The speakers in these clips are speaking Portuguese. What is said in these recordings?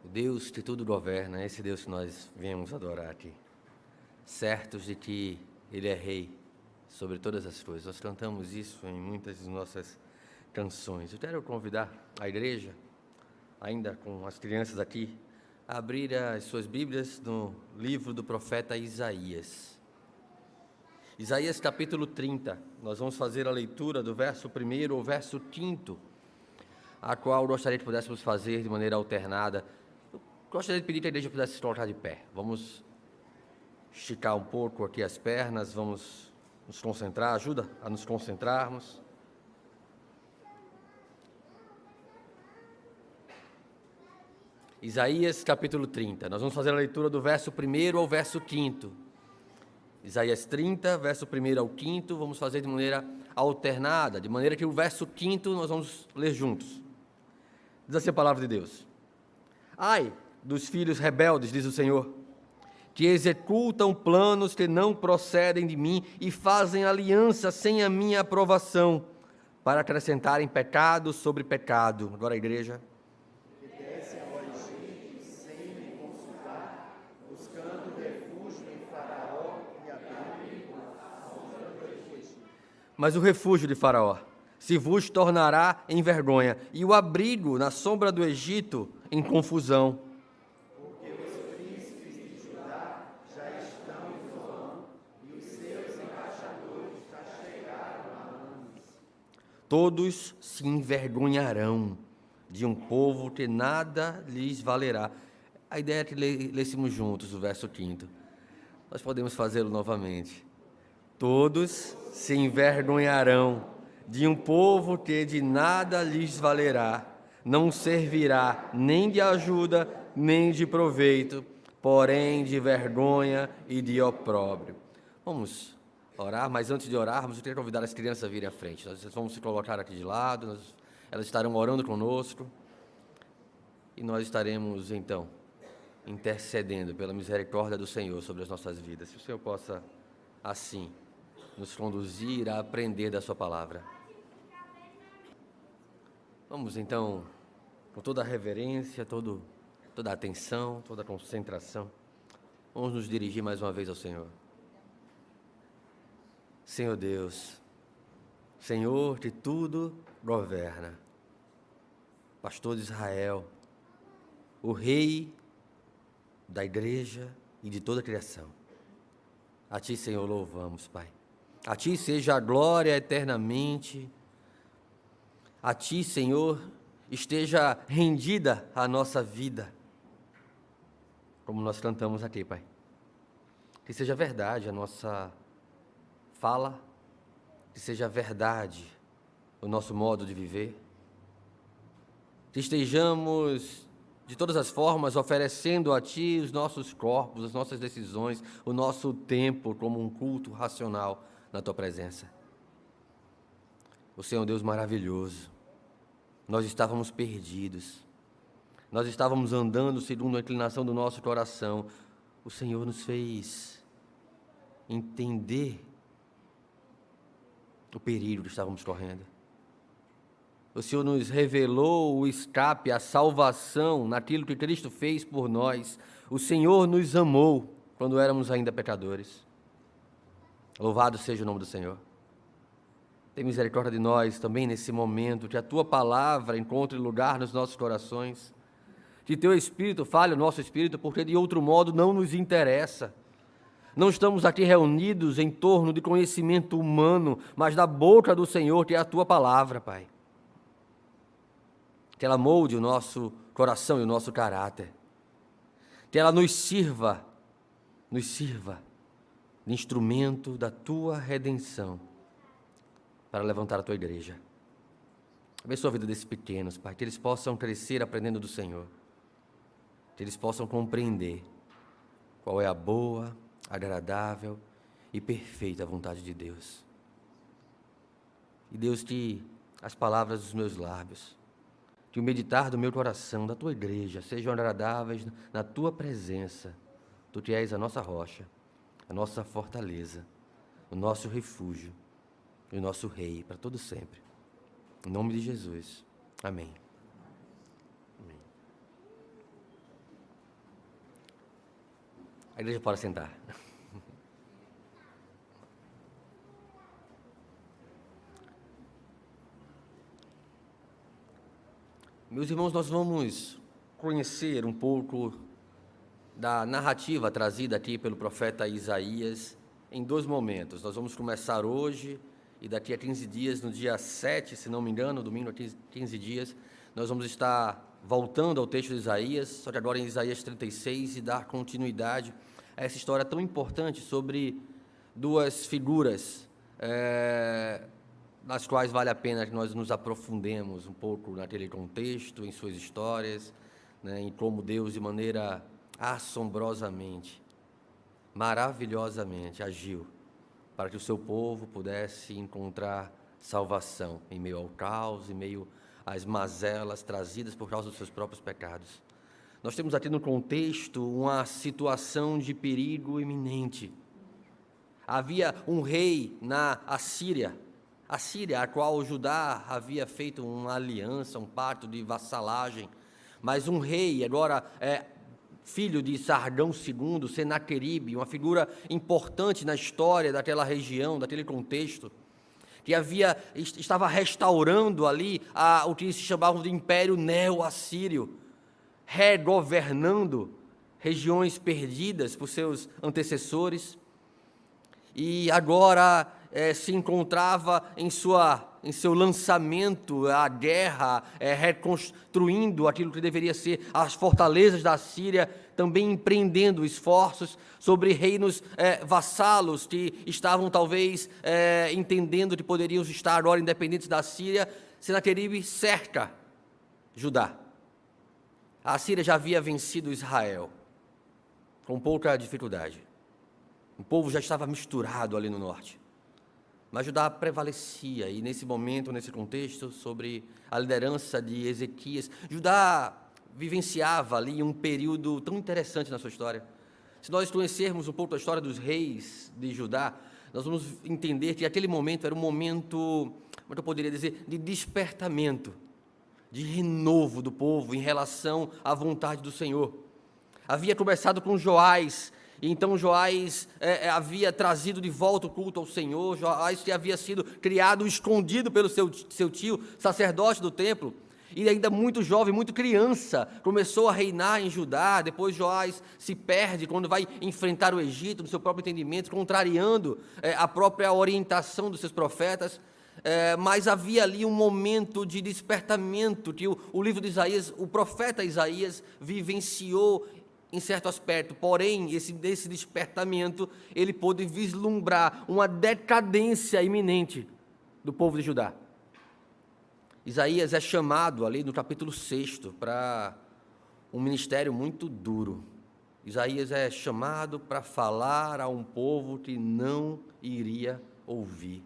O Deus que tudo governa, esse Deus que nós viemos adorar aqui. Certos de que Ele é Rei sobre todas as coisas. Nós cantamos isso em muitas de nossas canções. Eu quero convidar a igreja, ainda com as crianças aqui, a abrir as suas Bíblias no livro do profeta Isaías. Isaías capítulo 30. Nós vamos fazer a leitura do verso 1 ao verso 5, a qual gostaria que pudéssemos fazer de maneira alternada. Eu gostaria de pedir que a igreja pudesse se colocar de pé. Vamos esticar um pouco aqui as pernas, vamos nos concentrar, ajuda a nos concentrarmos. Isaías capítulo 30, nós vamos fazer a leitura do verso 1 ao verso 5. Isaías 30, verso 1 ao 5, vamos fazer de maneira alternada, de maneira que o verso 5 nós vamos ler juntos. Diz assim a palavra de Deus: Ai dos filhos rebeldes, diz o Senhor, que executam planos que não procedem de mim e fazem aliança sem a minha aprovação, para acrescentarem pecado sobre pecado. Agora a igreja. Mas o refúgio de Faraó se vos tornará em vergonha, e o abrigo na sombra do Egito em confusão. Porque os príncipes de Judá já estão em Zoão, e os seus embaixadores já chegaram a Lames. Todos se envergonharão de um povo que nada lhes valerá. A ideia é que lêssemos juntos o verso 5. Nós podemos fazê-lo novamente. Todos se envergonharão de um povo que de nada lhes valerá, não servirá nem de ajuda, nem de proveito, porém de vergonha e de opróbrio. Vamos orar, mas antes de orarmos, eu queria convidar as crianças a virem à frente. Nós vamos se colocar aqui de lado, elas estarão orando conosco, e nós estaremos, então, intercedendo pela misericórdia do Senhor sobre as nossas vidas. Se o Senhor possa, assim, nos conduzir a aprender da sua palavra. Vamos então, com toda a reverência, toda a atenção, toda a concentração, vamos nos dirigir mais uma vez ao Senhor. Senhor Deus, Senhor que tudo governa, Pastor de Israel, o Rei da igreja e de toda a criação. A Ti, Senhor, louvamos, Pai. A Ti seja a glória eternamente. A Ti, Senhor, esteja rendida a nossa vida, como nós cantamos aqui, Pai. Que seja verdade a nossa fala, que seja verdade o nosso modo de viver, que estejamos, de todas as formas, oferecendo a Ti os nossos corpos, as nossas decisões, o nosso tempo como um culto racional na Tua presença. O Senhor é um Deus maravilhoso. Nós estávamos perdidos, nós estávamos andando segundo a inclinação do nosso coração. O Senhor nos fez entender o perigo que estávamos correndo. O Senhor nos revelou o escape, a salvação naquilo que Cristo fez por nós. O Senhor nos amou quando éramos ainda pecadores. Louvado seja o nome do Senhor. Tem misericórdia de nós também nesse momento, que a Tua palavra encontre lugar nos nossos corações, que Teu Espírito fale o nosso Espírito, porque de outro modo não nos interessa. Não estamos aqui reunidos em torno de conhecimento humano, mas da boca do Senhor, que é a Tua palavra, Pai. Que ela molde o nosso coração e o nosso caráter. Que ela nos sirva de instrumento da Tua redenção, para levantar a Tua igreja. Abençoa a vida desses pequenos, Pai, que eles possam crescer aprendendo do Senhor, que eles possam compreender qual é a boa, agradável e perfeita vontade de Deus. E Deus, que as palavras dos meus lábios, que o meditar do meu coração, da Tua igreja, sejam agradáveis na Tua presença, Tu que és a nossa rocha, a nossa fortaleza, o nosso refúgio, e o nosso Rei, para todo sempre. Em nome de Jesus. Amém. Amém. A igreja pode sentar. Meus irmãos, nós vamos conhecer um pouco da narrativa trazida aqui pelo profeta Isaías em 2 momentos. Nós vamos começar hoje e daqui a 15 dias, no dia 7, se não me engano, domingo a 15 dias, nós vamos estar voltando ao texto de Isaías, só que agora em Isaías 36, e dar continuidade a essa história tão importante sobre 2 figuras nas quais vale a pena que nós nos aprofundemos um pouco naquele contexto, em suas histórias, né, em como Deus, de maneira assombrosamente, maravilhosamente, agiu para que o seu povo pudesse encontrar salvação em meio ao caos, em meio às mazelas trazidas por causa dos seus próprios pecados. Nós temos aqui no contexto uma situação de perigo iminente. Havia um rei na Assíria, a qual Judá havia feito uma aliança, um pacto de vassalagem, mas um rei, agora filho de Sargão II, Senaqueribe, uma figura importante na história daquela região, daquele contexto, que estava restaurando ali o que se chamava de Império Neo-Assírio, regovernando regiões perdidas por seus antecessores, e agora se encontrava em seu lançamento à guerra, reconstruindo aquilo que deveria ser as fortalezas da Síria, também empreendendo esforços sobre reinos vassalos que estavam talvez entendendo que poderiam estar agora independentes da Síria. Senaqueribe cerca Judá. A Síria já havia vencido Israel com pouca dificuldade. O povo já estava misturado ali no norte. Mas Judá prevalecia, e nesse momento, nesse contexto, sobre a liderança de Ezequias, Judá vivenciava ali um período tão interessante na sua história. Se nós conhecermos um pouco da história dos reis de Judá, nós vamos entender que aquele momento era um momento, como eu poderia dizer, de despertamento, de renovo do povo em relação à vontade do Senhor. Havia começado com Joás. Então Joás havia trazido de volta o culto ao Senhor. Joás que havia sido criado, escondido pelo seu tio, sacerdote do templo, e ainda muito jovem, muito criança, começou a reinar em Judá. Depois Joás se perde quando vai enfrentar o Egito, no seu próprio entendimento, contrariando a própria orientação dos seus profetas. Mas havia ali um momento de despertamento que o livro de Isaías, o profeta Isaías, vivenciou em certo aspecto. Porém, desse despertamento, ele pôde vislumbrar uma decadência iminente do povo de Judá. Isaías é chamado ali no capítulo 6 para um ministério muito duro. Isaías é chamado para falar a um povo que não iria ouvir.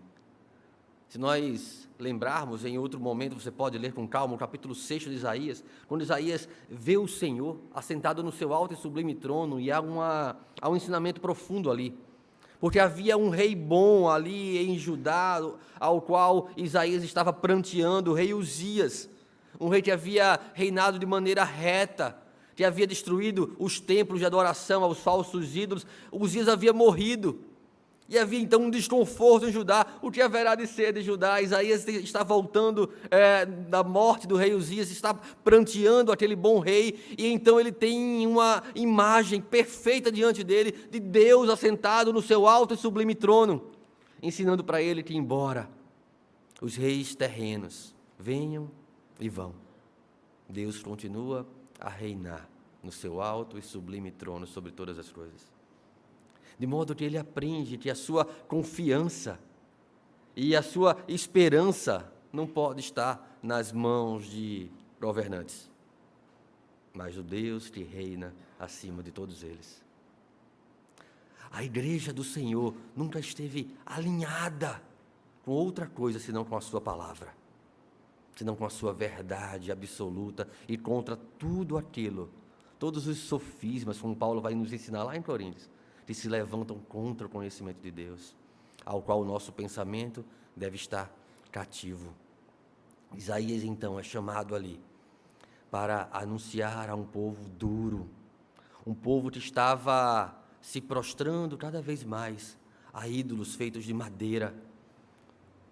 Se nós lembrarmos, em outro momento, você pode ler com calma o capítulo 6 de Isaías, quando Isaías vê o Senhor assentado no seu alto e sublime trono, e há um ensinamento profundo ali, porque havia um rei bom ali em Judá, ao qual Isaías estava pranteando, o rei Uzias, um rei que havia reinado de maneira reta, que havia destruído os templos de adoração aos falsos ídolos. Uzias havia morrido, e havia então um desconforto em Judá. O que haverá de ser de Judá? Isaías está voltando da morte do rei Uzias, está pranteando aquele bom rei, e então ele tem uma imagem perfeita diante dele, de Deus assentado no seu alto e sublime trono, ensinando para ele que, embora os reis terrenos venham e vão, Deus continua a reinar no seu alto e sublime trono sobre todas as coisas. De modo que ele aprende que a sua confiança e a sua esperança não pode estar nas mãos de governantes, mas do Deus que reina acima de todos eles. A igreja do Senhor nunca esteve alinhada com outra coisa senão com a sua palavra, senão com a sua verdade absoluta, e contra tudo aquilo, todos os sofismas, como Paulo vai nos ensinar lá em Coríntios, que se levantam contra o conhecimento de Deus, ao qual o nosso pensamento deve estar cativo. Isaías, então, é chamado ali para anunciar a um povo duro, um povo que estava se prostrando cada vez mais a ídolos feitos de madeira,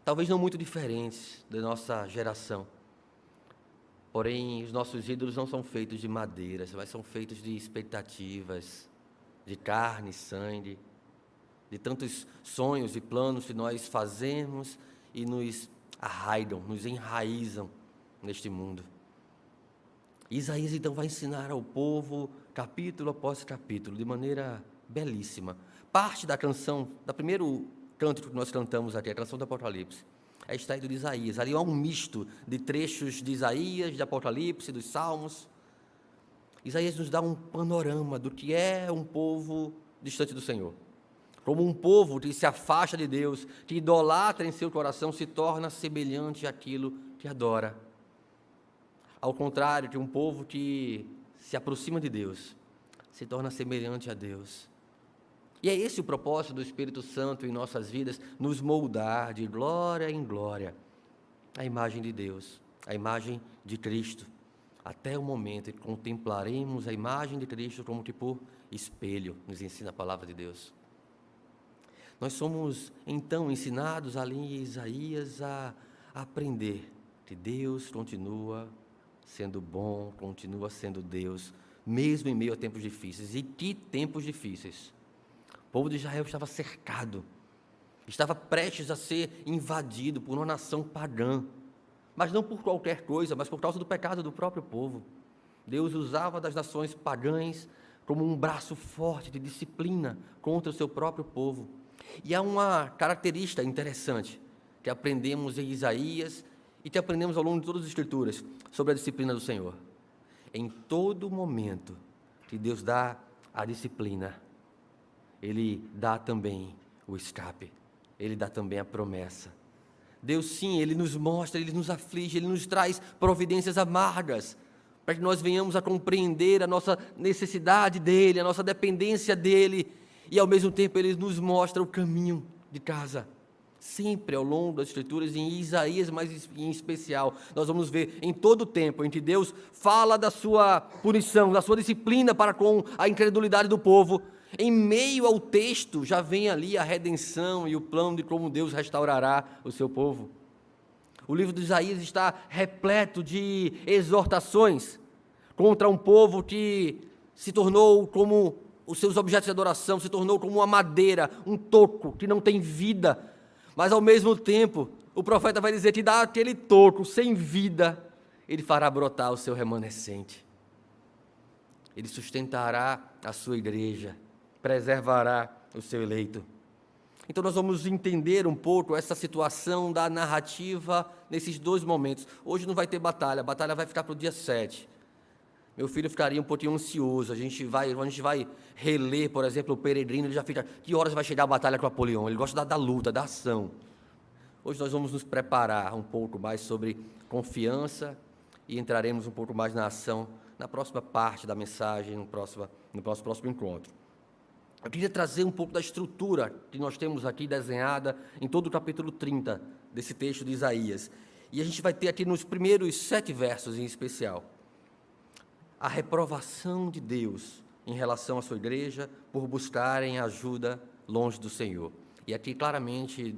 talvez não muito diferentes da nossa geração. Porém, os nossos ídolos não são feitos de madeiras, mas são feitos de expectativas, de carne, sangue, de tantos sonhos e planos que nós fazemos e nos arraigam, nos enraizam neste mundo. Isaías então vai ensinar ao povo, capítulo após capítulo, de maneira belíssima. Parte da canção, do primeiro cântico que nós cantamos aqui, a canção do Apocalipse, é extraído de Isaías. Ali há um misto de trechos de Isaías, de Apocalipse, dos Salmos. Isaías nos dá um panorama do que é um povo distante do Senhor. Como um povo que se afasta de Deus, que idolatra em seu coração, se torna semelhante àquilo que adora. Ao contrário, que um povo que se aproxima de Deus, se torna semelhante a Deus. E é esse o propósito do Espírito Santo em nossas vidas, nos moldar de glória em glória a imagem de Deus, a imagem de Cristo, até o momento em que contemplaremos a imagem de Cristo como que por espelho, nos ensina a palavra de Deus. Nós somos, então, ensinados ali em Isaías a aprender que Deus continua sendo bom, continua sendo Deus, mesmo em meio a tempos difíceis. E que tempos difíceis! O povo de Israel estava cercado, estava prestes a ser invadido por uma nação pagã, mas não por qualquer coisa, mas por causa do pecado do próprio povo. Deus usava das nações pagãs como um braço forte de disciplina contra o seu próprio povo. E há uma característica interessante que aprendemos em Isaías e que aprendemos ao longo de todas as Escrituras sobre a disciplina do Senhor. Em todo momento que Deus dá a disciplina, Ele dá também o escape, Ele dá também a promessa. Deus sim, Ele nos mostra, Ele nos aflige, Ele nos traz providências amargas, para que nós venhamos a compreender a nossa necessidade dEle, a nossa dependência dEle, e ao mesmo tempo Ele nos mostra o caminho de casa. Sempre ao longo das Escrituras, em Isaías mais em especial, nós vamos ver em todo o tempo em que Deus fala da sua punição, da sua disciplina para com a incredulidade do povo. Em meio ao texto já vem ali a redenção e o plano de como Deus restaurará o seu povo. O livro de Isaías está repleto de exortações contra um povo que se tornou como os seus objetos de adoração, se tornou como uma madeira, um toco que não tem vida. Mas ao mesmo tempo, o profeta vai dizer que daquele toco sem vida, ele fará brotar o seu remanescente. Ele sustentará a sua igreja, preservará o seu eleito. Então nós vamos entender um pouco essa situação da narrativa nesses dois momentos. Hoje não vai ter batalha, a batalha vai ficar para o dia 7. Meu filho ficaria um pouquinho ansioso, a gente vai reler, por exemplo, o Peregrino, ele já fica, que horas vai chegar a batalha com Apolion? Ele gosta da luta, da ação. Hoje nós vamos nos preparar um pouco mais sobre confiança e entraremos um pouco mais na ação na próxima parte da mensagem, no nosso próximo encontro. Eu queria trazer um pouco da estrutura que nós temos aqui desenhada em todo o capítulo 30 desse texto de Isaías. E a gente vai ter aqui nos primeiros 7 versos em especial a reprovação de Deus em relação à sua igreja por buscarem ajuda longe do Senhor. E aqui claramente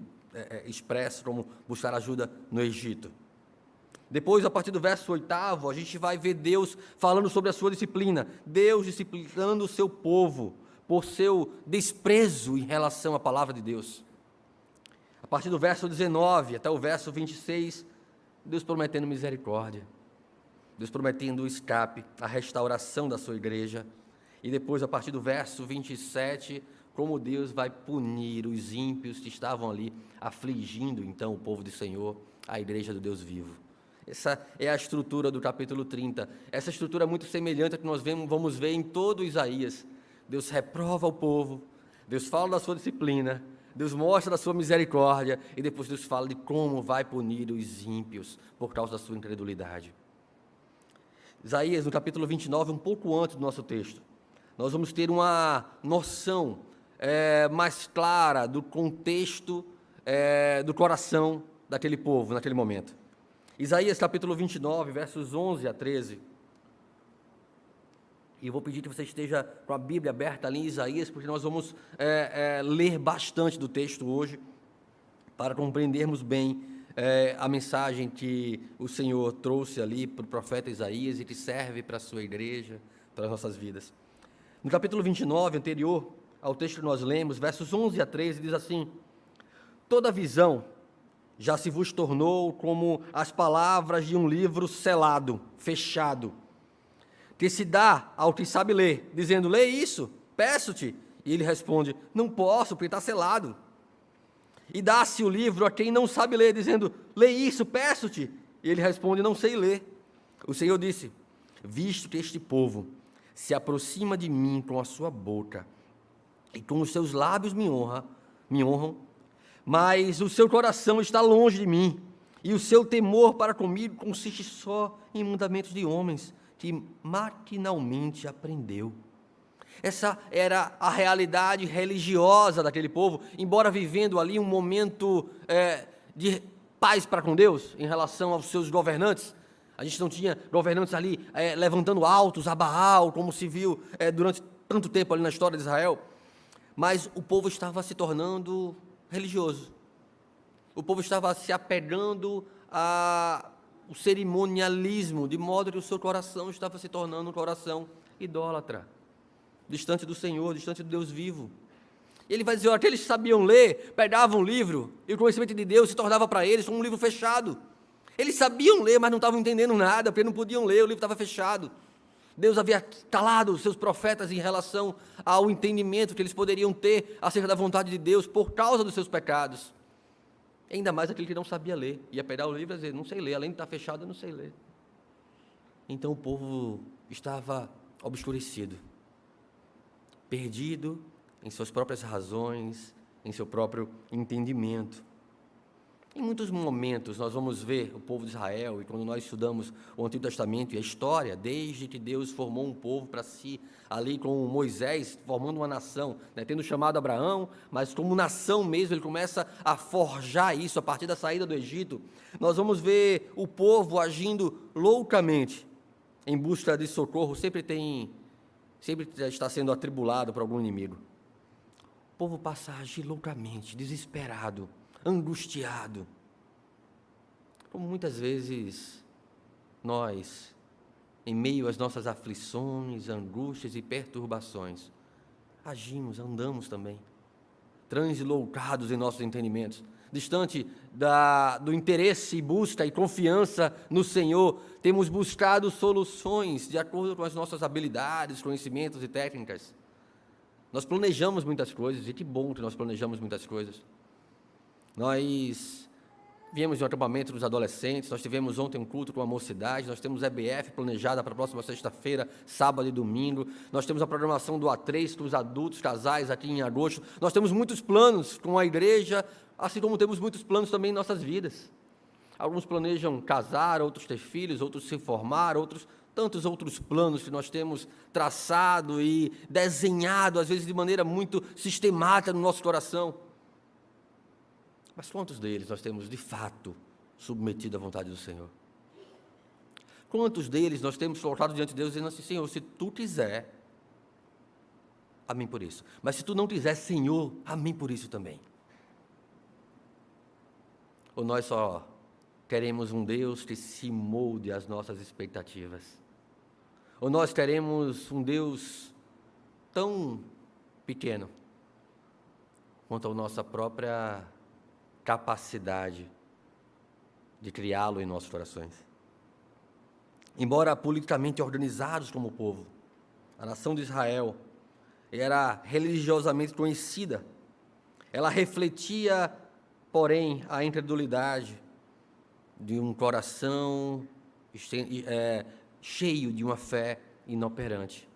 expresso como buscar ajuda no Egito. Depois, a partir do verso 8º, a gente vai ver Deus falando sobre a sua disciplina. Deus disciplinando o seu povo por seu desprezo em relação à palavra de Deus. A partir do verso 19 até o verso 26, Deus prometendo misericórdia. Deus prometendo o escape, a restauração da sua igreja. E depois, a partir do verso 27, como Deus vai punir os ímpios que estavam ali, afligindo então o povo do Senhor, a igreja do Deus vivo. Essa é a estrutura do capítulo 30. Essa estrutura é muito semelhante à que nós vamos ver em todo Isaías. Deus reprova o povo, Deus fala da sua disciplina, Deus mostra da sua misericórdia, e depois Deus fala de como vai punir os ímpios por causa da sua incredulidade. Isaías, no capítulo 29, um pouco antes do nosso texto, nós vamos ter uma noção mais clara do contexto do coração daquele povo, naquele momento. Isaías, capítulo 29, versos 11 a 13. E eu vou pedir que você esteja com a Bíblia aberta ali em Isaías, porque nós vamos ler bastante do texto hoje, para compreendermos bem a mensagem que o Senhor trouxe ali para o profeta Isaías e que serve para a sua igreja, para as nossas vidas. No capítulo 29, anterior ao texto que nós lemos, versos 11 a 13, diz assim: toda visão já se vos tornou como as palavras de um livro selado, fechado, que se dá ao que sabe ler, dizendo, lê isso, peço-te. E ele responde, não posso, porque está selado. E dá-se o livro a quem não sabe ler, dizendo, lê isso, peço-te. E ele responde, não sei ler. O Senhor disse, visto que este povo se aproxima de mim com a sua boca, e com os seus lábios me honram, mas o seu coração está longe de mim, e o seu temor para comigo consiste só em mandamentos de homens, que maquinalmente aprendeu. Essa era a realidade religiosa daquele povo, embora vivendo ali um momento de paz para com Deus, em relação aos seus governantes. A gente não tinha governantes ali levantando altos a Baal, como se viu durante tanto tempo ali na história de Israel, mas o povo estava se tornando religioso. O povo estava se apegando ao cerimonialismo, de modo que o seu coração estava se tornando um coração idólatra, distante do Senhor, distante do Deus vivo. Ele vai dizer, aqueles que sabiam ler, pegavam um livro, e o conhecimento de Deus se tornava para eles como um livro fechado. Eles sabiam ler, mas não estavam entendendo nada, porque não podiam ler, o livro estava fechado. Deus havia calado os seus profetas em relação ao entendimento que eles poderiam ter acerca da vontade de Deus por causa dos seus pecados. Ainda mais aquele que não sabia ler. Ia pegar o livro e dizer, não sei ler, além de estar fechado, eu não sei ler. Então o povo estava obscurecido, perdido em suas próprias razões, em seu próprio entendimento. Em muitos momentos nós vamos ver o povo de Israel, e quando nós estudamos o Antigo Testamento e a história, desde que Deus formou um povo para si, ali com Moisés, formando uma nação, tendo chamado Abraão, mas como nação mesmo, ele começa a forjar isso a partir da saída do Egito. Nós vamos ver o povo agindo loucamente em busca de socorro, sempre está sendo atribulado por algum inimigo. O povo passa a agir loucamente, desesperado, angustiado, como muitas vezes nós, em meio às nossas aflições, angústias e perturbações, agimos, andamos também, transloucados em nossos entendimentos, distante do interesse, busca e confiança no Senhor. Temos buscado soluções de acordo com as nossas habilidades, conhecimentos e técnicas. Nós planejamos muitas coisas, e que bom que nós planejamos muitas coisas. Nós viemos de um acampamento dos adolescentes, nós tivemos ontem um culto com a mocidade, nós temos EBF planejada para a próxima sexta-feira, sábado e domingo, nós temos a programação do A3 com os adultos, casais aqui em agosto, nós temos muitos planos com a igreja, assim como temos muitos planos também em nossas vidas. Alguns planejam casar, outros ter filhos, outros se formar, tantos outros planos que nós temos traçado e desenhado, às vezes de maneira muito sistemática no nosso coração. Mas quantos deles nós temos, de fato, submetido à vontade do Senhor? Quantos deles nós temos colocado diante de Deus, dizendo assim, Senhor, se Tu quiser, amém por isso. Mas se Tu não quiser, Senhor, amém por isso também. Ou nós só queremos um Deus que se molde às nossas expectativas? Ou nós queremos um Deus tão pequeno quanto a nossa própria capacidade de criá-lo em nossos corações? Embora politicamente organizados como povo, a nação de Israel era religiosamente conhecida. Ela refletia, porém, a incredulidade de um coração cheio de uma fé inoperante.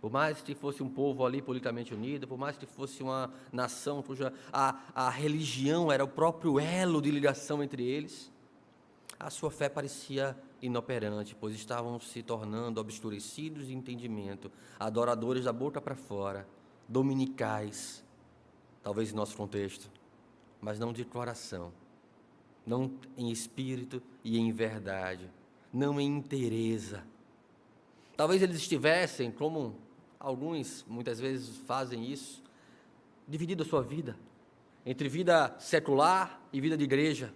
Por mais que fosse um povo ali politicamente unido, por mais que fosse uma nação cuja a religião era o próprio elo de ligação entre eles, a sua fé parecia inoperante, pois estavam se tornando obscurecidos de entendimento, adoradores da boca para fora, dominicais, talvez em nosso contexto, mas não de coração, não em espírito e em verdade, não em inteireza. Talvez eles estivessem, como alguns muitas vezes fazem isso, dividindo a sua vida entre vida secular e vida de igreja.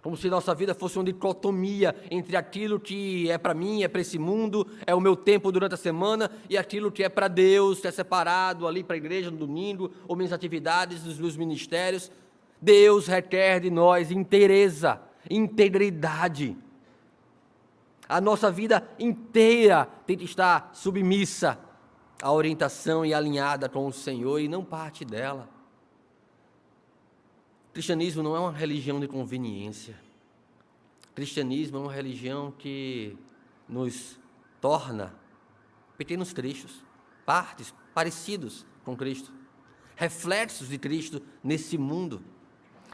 Como se nossa vida fosse uma dicotomia entre aquilo que é para mim, é para esse mundo, é o meu tempo durante a semana, e aquilo que é para Deus, que é separado ali para a igreja no domingo, ou minhas atividades, dos meus ministérios. Deus requer de nós inteireza, integridade. A nossa vida inteira tem que estar submissa à orientação e alinhada com o Senhor, e não parte dela. O cristianismo não é uma religião de conveniência. O cristianismo é uma religião que nos torna pequenos cristos, partes parecidos com Cristo, reflexos de Cristo nesse mundo.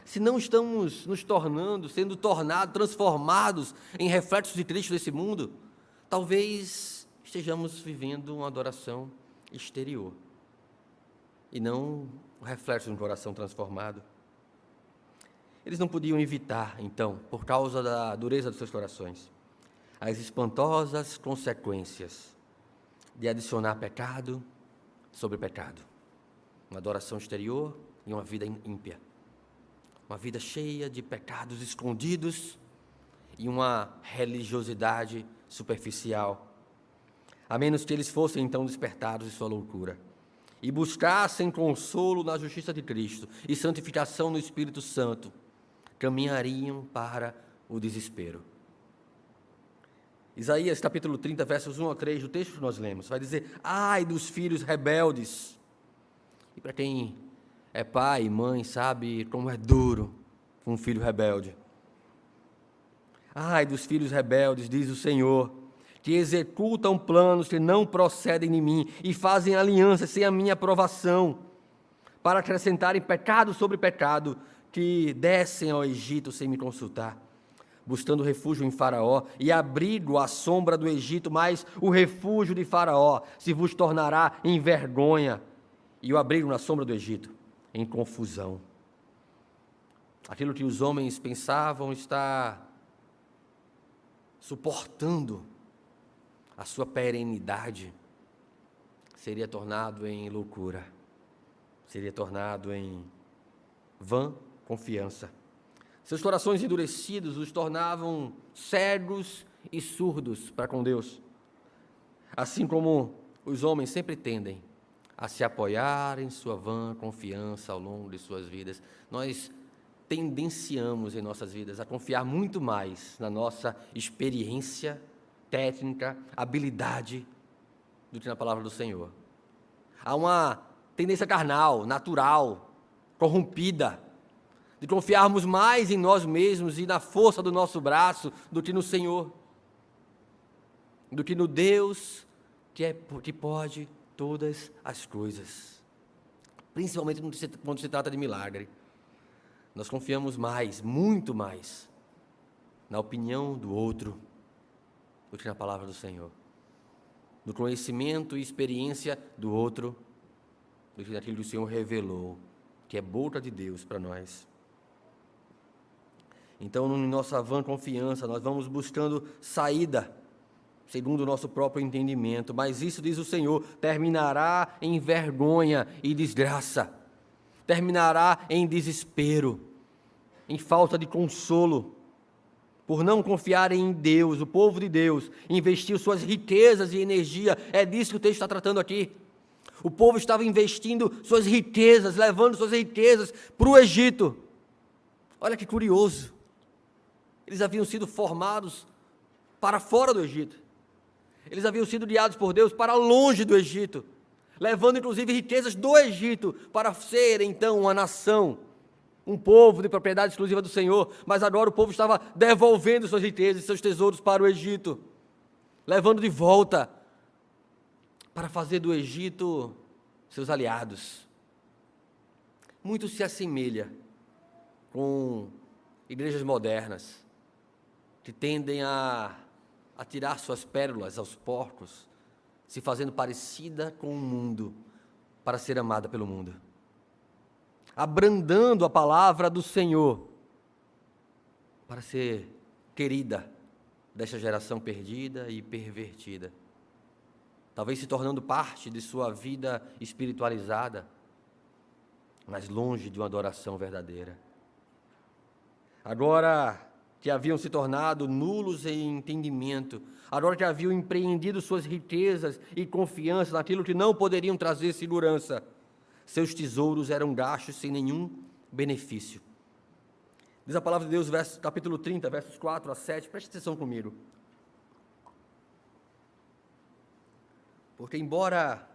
Se não estamos nos tornando, sendo tornados, transformados em reflexos de Cristo nesse mundo, talvez estejamos vivendo uma adoração exterior e não o reflexo de um coração transformado. Eles não podiam evitar, então, por causa da dureza dos seus corações, as espantosas consequências de adicionar pecado sobre pecado. Uma adoração exterior e uma vida ímpia. Uma vida cheia de pecados escondidos e uma religiosidade superficial. A menos que eles fossem, então, despertados de sua loucura e buscassem consolo na justiça de Cristo e santificação no Espírito Santo, caminhariam para o desespero. Isaías capítulo 30, versos 1 a 3, do texto que nós lemos, vai dizer: ai dos filhos rebeldes. E para quem é pai e mãe sabe como é duro um filho rebelde. Ai dos filhos rebeldes, diz o Senhor, que executam planos que não procedem de mim e fazem alianças sem a minha aprovação, para acrescentarem pecado sobre pecado, que descem ao Egito sem me consultar, buscando refúgio em Faraó e abrigo à sombra do Egito, mas o refúgio de Faraó se vos tornará em vergonha, e o abrigo na sombra do Egito em confusão. Aquilo que os homens pensavam estar suportando a sua perenidade seria tornado em loucura, seria tornado em vã confiança. Seus corações endurecidos os tornavam cegos e surdos para com Deus. Assim como os homens sempre tendem a se apoiar em sua vã confiança ao longo de suas vidas, nós tendenciamos em nossas vidas a confiar muito mais na nossa experiência técnica, habilidade, do que na palavra do Senhor. Há uma tendência carnal, natural, corrompida, de confiarmos mais em nós mesmos e na força do nosso braço do que no Senhor, do que no Deus que pode todas as coisas, principalmente quando se trata de milagre. Nós confiamos mais, muito mais, na opinião do outro do que na palavra do Senhor, no conhecimento e experiência do outro do que naquilo que o Senhor revelou, que é boca de Deus para nós. Então, em nossa vã confiança, nós vamos buscando saída, segundo o nosso próprio entendimento, mas isso, diz o Senhor, terminará em vergonha e desgraça, terminará em desespero, em falta de consolo, por não confiarem em Deus. O povo de Deus investiu suas riquezas e energia, é disso que o texto está tratando aqui. O povo estava investindo suas riquezas, levando suas riquezas para o Egito. Olha que curioso. Eles haviam sido formados para fora do Egito. Eles haviam sido guiados por Deus para longe do Egito, levando inclusive riquezas do Egito para ser então uma nação, um povo de propriedade exclusiva do Senhor. Mas agora o povo estava devolvendo suas riquezas e seus tesouros para o Egito, levando de volta para fazer do Egito seus aliados. Muito se assemelha com igrejas modernas, que tendem a tirar suas pérolas aos porcos, se fazendo parecida com o mundo, para ser amada pelo mundo, abrandando a palavra do Senhor, para ser querida desta geração perdida e pervertida. talvez se tornando parte de sua vida espiritualizada, mas longe de uma adoração verdadeira. Agora que haviam se tornado nulos em entendimento, agora que haviam empreendido suas riquezas e confiança naquilo que não poderiam trazer segurança, seus tesouros eram gastos sem nenhum benefício. Diz a palavra de Deus, capítulo 30, versos 4 a 7, preste atenção comigo. Porque embora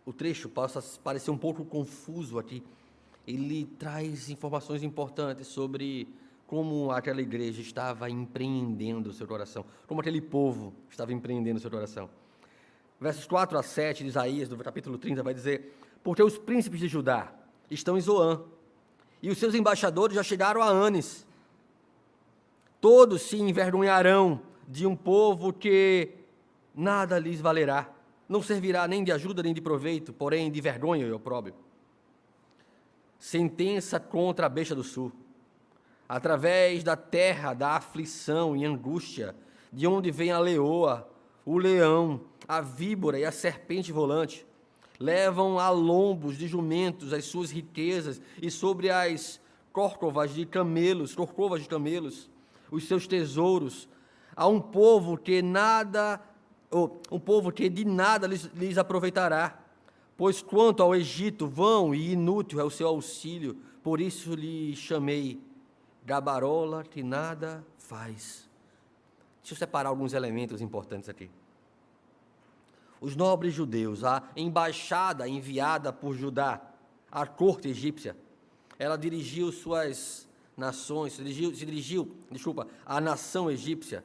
o trecho possa parecer um pouco confuso aqui, ele traz informações importantes sobre como aquela igreja estava empreendendo o seu coração, como aquele povo estava empreendendo o seu coração. Versos 4 a 7 de Isaías, do capítulo 30, vai dizer: porque os príncipes de Judá estão em Zoã, e os seus embaixadores já chegaram a Anes. Todos se envergonharão de um povo que nada lhes valerá, não servirá nem de ajuda nem de proveito, porém de vergonha e opróbrio. Sentença contra a besta do sul, através da terra da aflição e angústia, de onde vem a leoa, o leão, a víbora e a serpente volante, levam a lombos de jumentos as suas riquezas, e sobre as corcovas de camelos, os seus tesouros, a um povo que de nada lhes aproveitará. Pois quanto ao Egito, vão e inútil é o seu auxílio, por isso lhe chamei gabarola que nada faz. Deixa eu separar alguns elementos importantes aqui. Os nobres judeus, a embaixada enviada por Judá à corte egípcia, ela dirigiu suas nações, à nação egípcia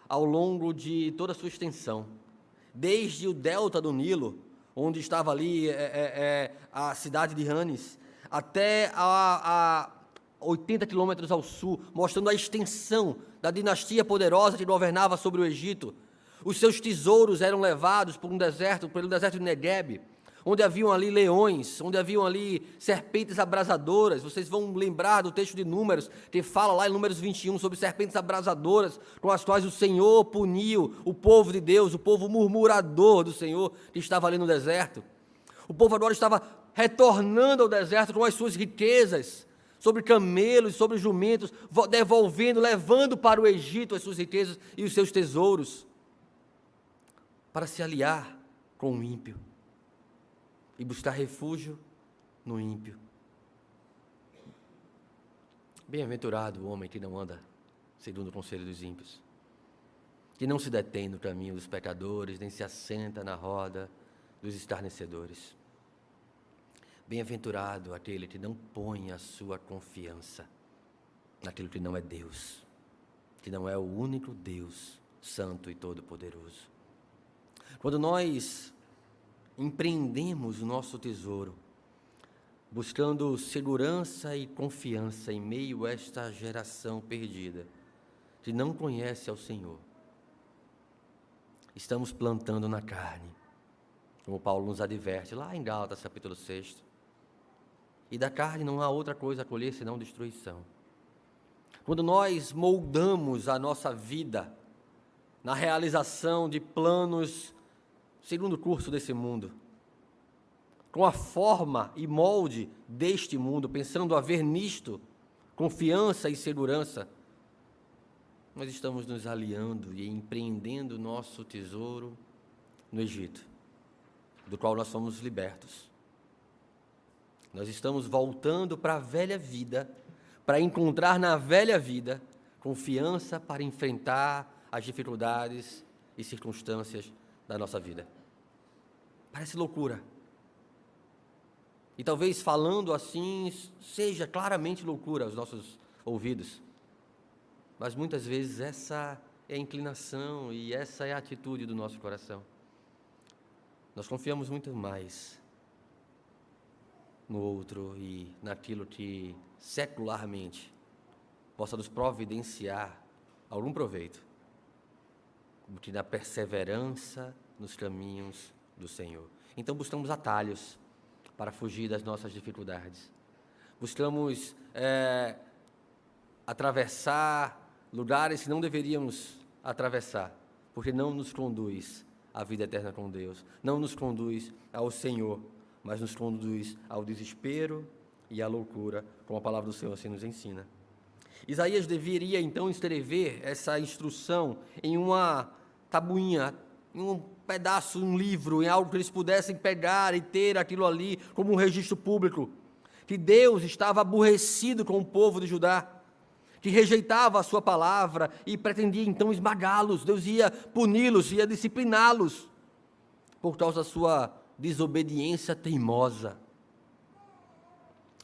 ao longo de toda a sua extensão, desde o delta do Nilo, onde estava ali a cidade de Anis, até a 80 quilômetros ao sul, mostrando a extensão da dinastia poderosa que governava sobre o Egito. Os seus tesouros eram levados pelo deserto de Negueb, onde haviam ali leões, onde haviam ali serpentes abrasadoras. Vocês vão lembrar do texto de Números, que fala lá em Números 21 sobre serpentes abrasadoras, com as quais o Senhor puniu o povo de Deus, o povo murmurador do Senhor, que estava ali no deserto. O povo agora estava retornando ao deserto com as suas riquezas, sobre camelos, sobre jumentos, levando para o Egito as suas riquezas e os seus tesouros, para se aliar com o ímpio e buscar refúgio no ímpio. Bem-aventurado o homem que não anda segundo o conselho dos ímpios, que não se detém no caminho dos pecadores, nem se assenta na roda dos escarnecedores. Bem-aventurado aquele que não põe a sua confiança naquilo que não é Deus, que não é o único Deus santo e todo-poderoso. Quando nós empreendemos o nosso tesouro, buscando segurança e confiança em meio a esta geração perdida, que não conhece ao Senhor, estamos plantando na carne, como Paulo nos adverte lá em Gálatas capítulo 6. E da carne não há outra coisa a colher senão destruição. Quando nós moldamos a nossa vida na realização de planos segundo o curso desse mundo, com a forma e molde deste mundo, pensando haver nisto confiança e segurança, nós estamos nos aliando e empreendendo nosso tesouro no Egito, do qual nós somos libertos. Nós estamos voltando para a velha vida, para encontrar na velha vida confiança para enfrentar as dificuldades e circunstâncias da nossa vida. Parece loucura. E talvez falando assim seja claramente loucura aos nossos ouvidos. Mas muitas vezes essa é a inclinação e essa é a atitude do nosso coração. Nós confiamos muito mais no outro e naquilo que secularmente possa nos providenciar algum proveito, do que na perseverança nos caminhos do Senhor. Então buscamos atalhos para fugir das nossas dificuldades. Buscamos atravessar lugares que não deveríamos atravessar, porque não nos conduz à vida eterna com Deus, não nos conduz ao Senhor, mas nos conduz ao desespero e à loucura, como a palavra do Senhor assim nos ensina. Isaías deveria então escrever essa instrução em uma tabuinha, em um pedaço, um livro, em algo que eles pudessem pegar e ter aquilo ali como um registro público, que Deus estava aborrecido com o povo de Judá, que rejeitava a sua palavra e pretendia então esmagá-los. Deus ia puni-los, ia discipliná-los por causa da sua desobediência teimosa.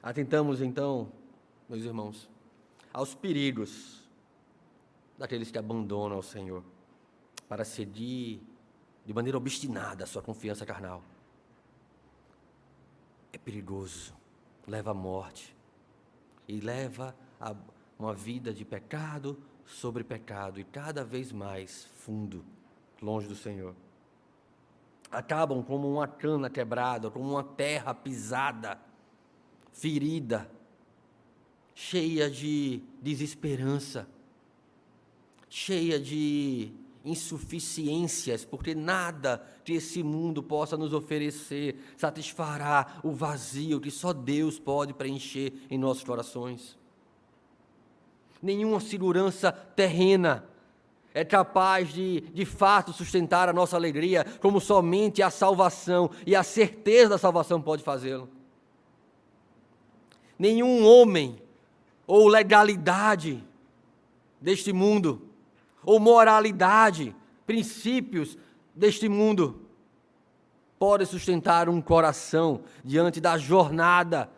Atentamos então, meus irmãos, aos perigos daqueles que abandonam o Senhor para seguir de maneira obstinada a sua confiança carnal. É perigoso, leva à morte e leva a uma vida de pecado sobre pecado e cada vez mais fundo, longe do Senhor. Acabam como uma cana quebrada, como uma terra pisada, ferida, cheia de desesperança, cheia de insuficiências, porque nada que esse mundo possa nos oferecer satisfará o vazio que só Deus pode preencher em nossos corações. Nenhuma segurança terrena é capaz de fato sustentar a nossa alegria, como somente a salvação e a certeza da salvação pode fazê-lo. Nenhum homem ou legalidade deste mundo, ou moralidade, princípios deste mundo, pode sustentar um coração diante da jornada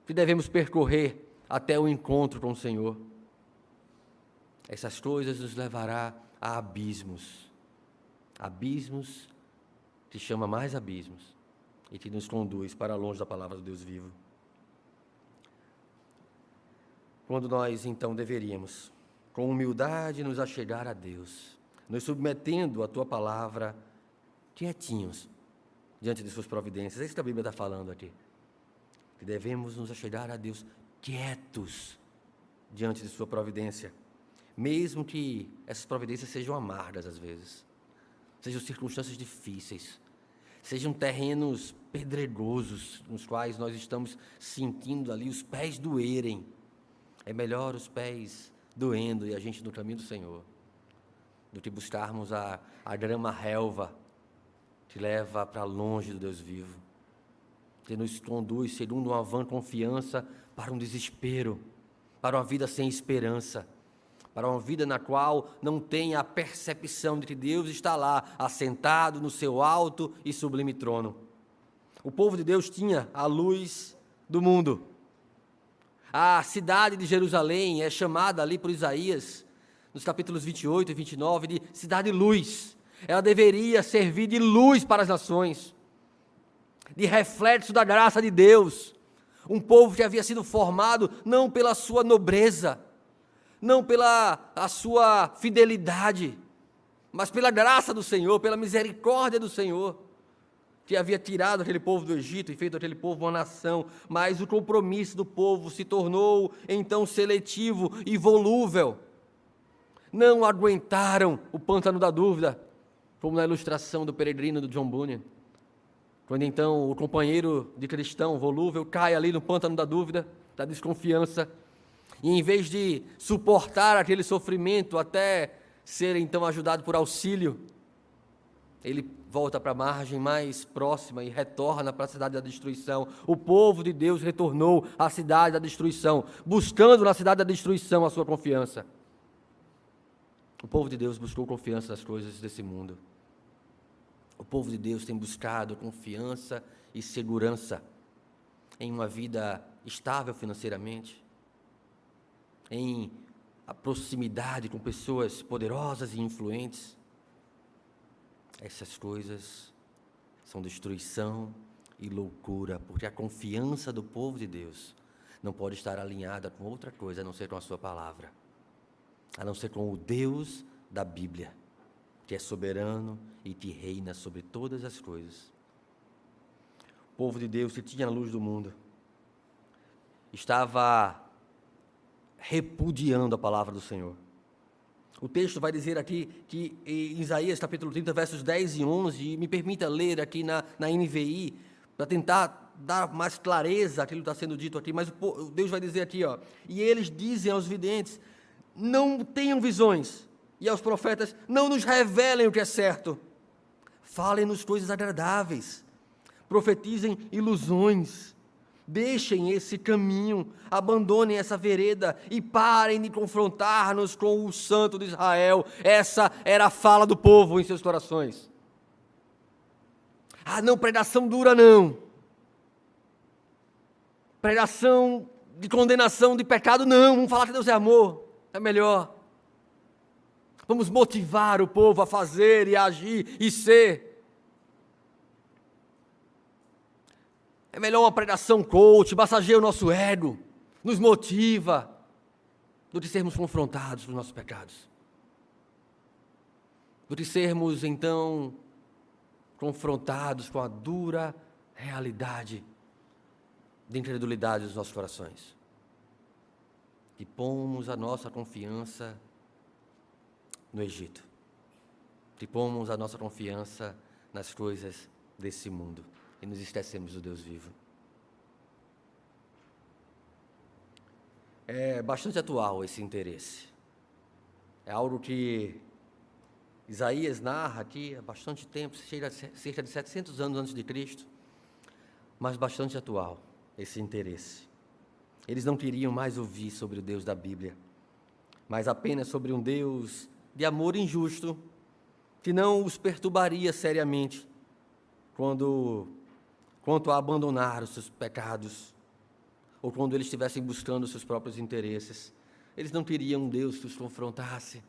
que devemos percorrer até o encontro com o Senhor. Essas coisas nos levará a abismos, abismos que chama mais abismos e que nos conduz para longe da palavra do Deus vivo. Quando nós então deveríamos, com humildade, nos achegar a Deus, nos submetendo à Tua palavra, quietinhos, diante de Suas providências. É isso que a Bíblia está falando aqui. Que devemos nos achegar a Deus quietos, diante de Sua providência. Mesmo que essas providências sejam amargas às vezes, sejam circunstâncias difíceis, sejam terrenos pedregosos, nos quais nós estamos sentindo ali os pés doerem. É melhor os pés doendo e a gente no caminho do Senhor, do que buscarmos a grama relva que leva para longe do Deus vivo, que nos conduz, segundo uma vã confiança, para um desespero, para uma vida sem esperança, para uma vida na qual não tem a percepção de que Deus está lá, assentado no seu alto e sublime trono. O povo de Deus tinha a luz do mundo. A cidade de Jerusalém é chamada ali por Isaías, nos capítulos 28 e 29, de cidade-luz. Ela deveria servir de luz para as nações, de reflexo da graça de Deus. Um povo que havia sido formado não pela sua nobreza, não pela a sua fidelidade, mas pela graça do Senhor, pela misericórdia do Senhor, que havia tirado aquele povo do Egito e feito aquele povo uma nação, mas o compromisso do povo se tornou então seletivo e volúvel. Não aguentaram o pântano da dúvida, como na ilustração do peregrino do John Bunyan, quando então o companheiro de cristão volúvel cai ali no pântano da dúvida, da desconfiança, e em vez de suportar aquele sofrimento até ser então ajudado por auxílio, ele volta para a margem mais próxima e retorna para a cidade da destruição. O povo de Deus retornou à cidade da destruição, buscando na cidade da destruição a sua confiança. O povo de Deus buscou confiança nas coisas desse mundo. O povo de Deus tem buscado confiança e segurança em uma vida estável financeiramente, em a proximidade com pessoas poderosas e influentes. Essas coisas são destruição e loucura, porque a confiança do povo de Deus não pode estar alinhada com outra coisa, a não ser com a sua palavra, a não ser com o Deus da Bíblia, que é soberano e que reina sobre todas as coisas. O povo de Deus, que tinha a luz do mundo, estava repudiando a palavra do Senhor. O texto vai dizer aqui que em Isaías capítulo 30, versos 10 e 11, e me permita ler aqui na NVI, para tentar dar mais clareza àquilo que está sendo dito aqui, mas Deus vai dizer aqui, ó, e eles dizem aos videntes, não tenham visões, e aos profetas, não nos revelem o que é certo, falem-nos coisas agradáveis, profetizem ilusões, deixem esse caminho, abandonem essa vereda e parem de confrontar-nos com o Santo de Israel. Essa era a fala do povo em seus corações. Ah, não, pregação dura não. Pregação de condenação de pecado não. Vamos falar que Deus é amor, é melhor. Vamos motivar o povo a fazer e a agir e ser. É melhor uma pregação coach, massageia o nosso ego, nos motiva, do que sermos confrontados com os nossos pecados. Do que sermos, então, confrontados com a dura realidade de incredulidade dos nossos corações. Que pomos a nossa confiança no Egito. Que pomos a nossa confiança nas coisas desse mundo. E nos esquecemos do Deus vivo. É bastante atual esse interesse. É algo que Isaías narra aqui há bastante tempo, cerca de 700 anos antes de Cristo, mas bastante atual esse interesse. Eles não queriam mais ouvir sobre o Deus da Bíblia, mas apenas sobre um Deus de amor injusto, que não os perturbaria seriamente quanto a abandonar os seus pecados, ou quando eles estivessem buscando os seus próprios interesses. Eles não queriam um Deus que os confrontasse.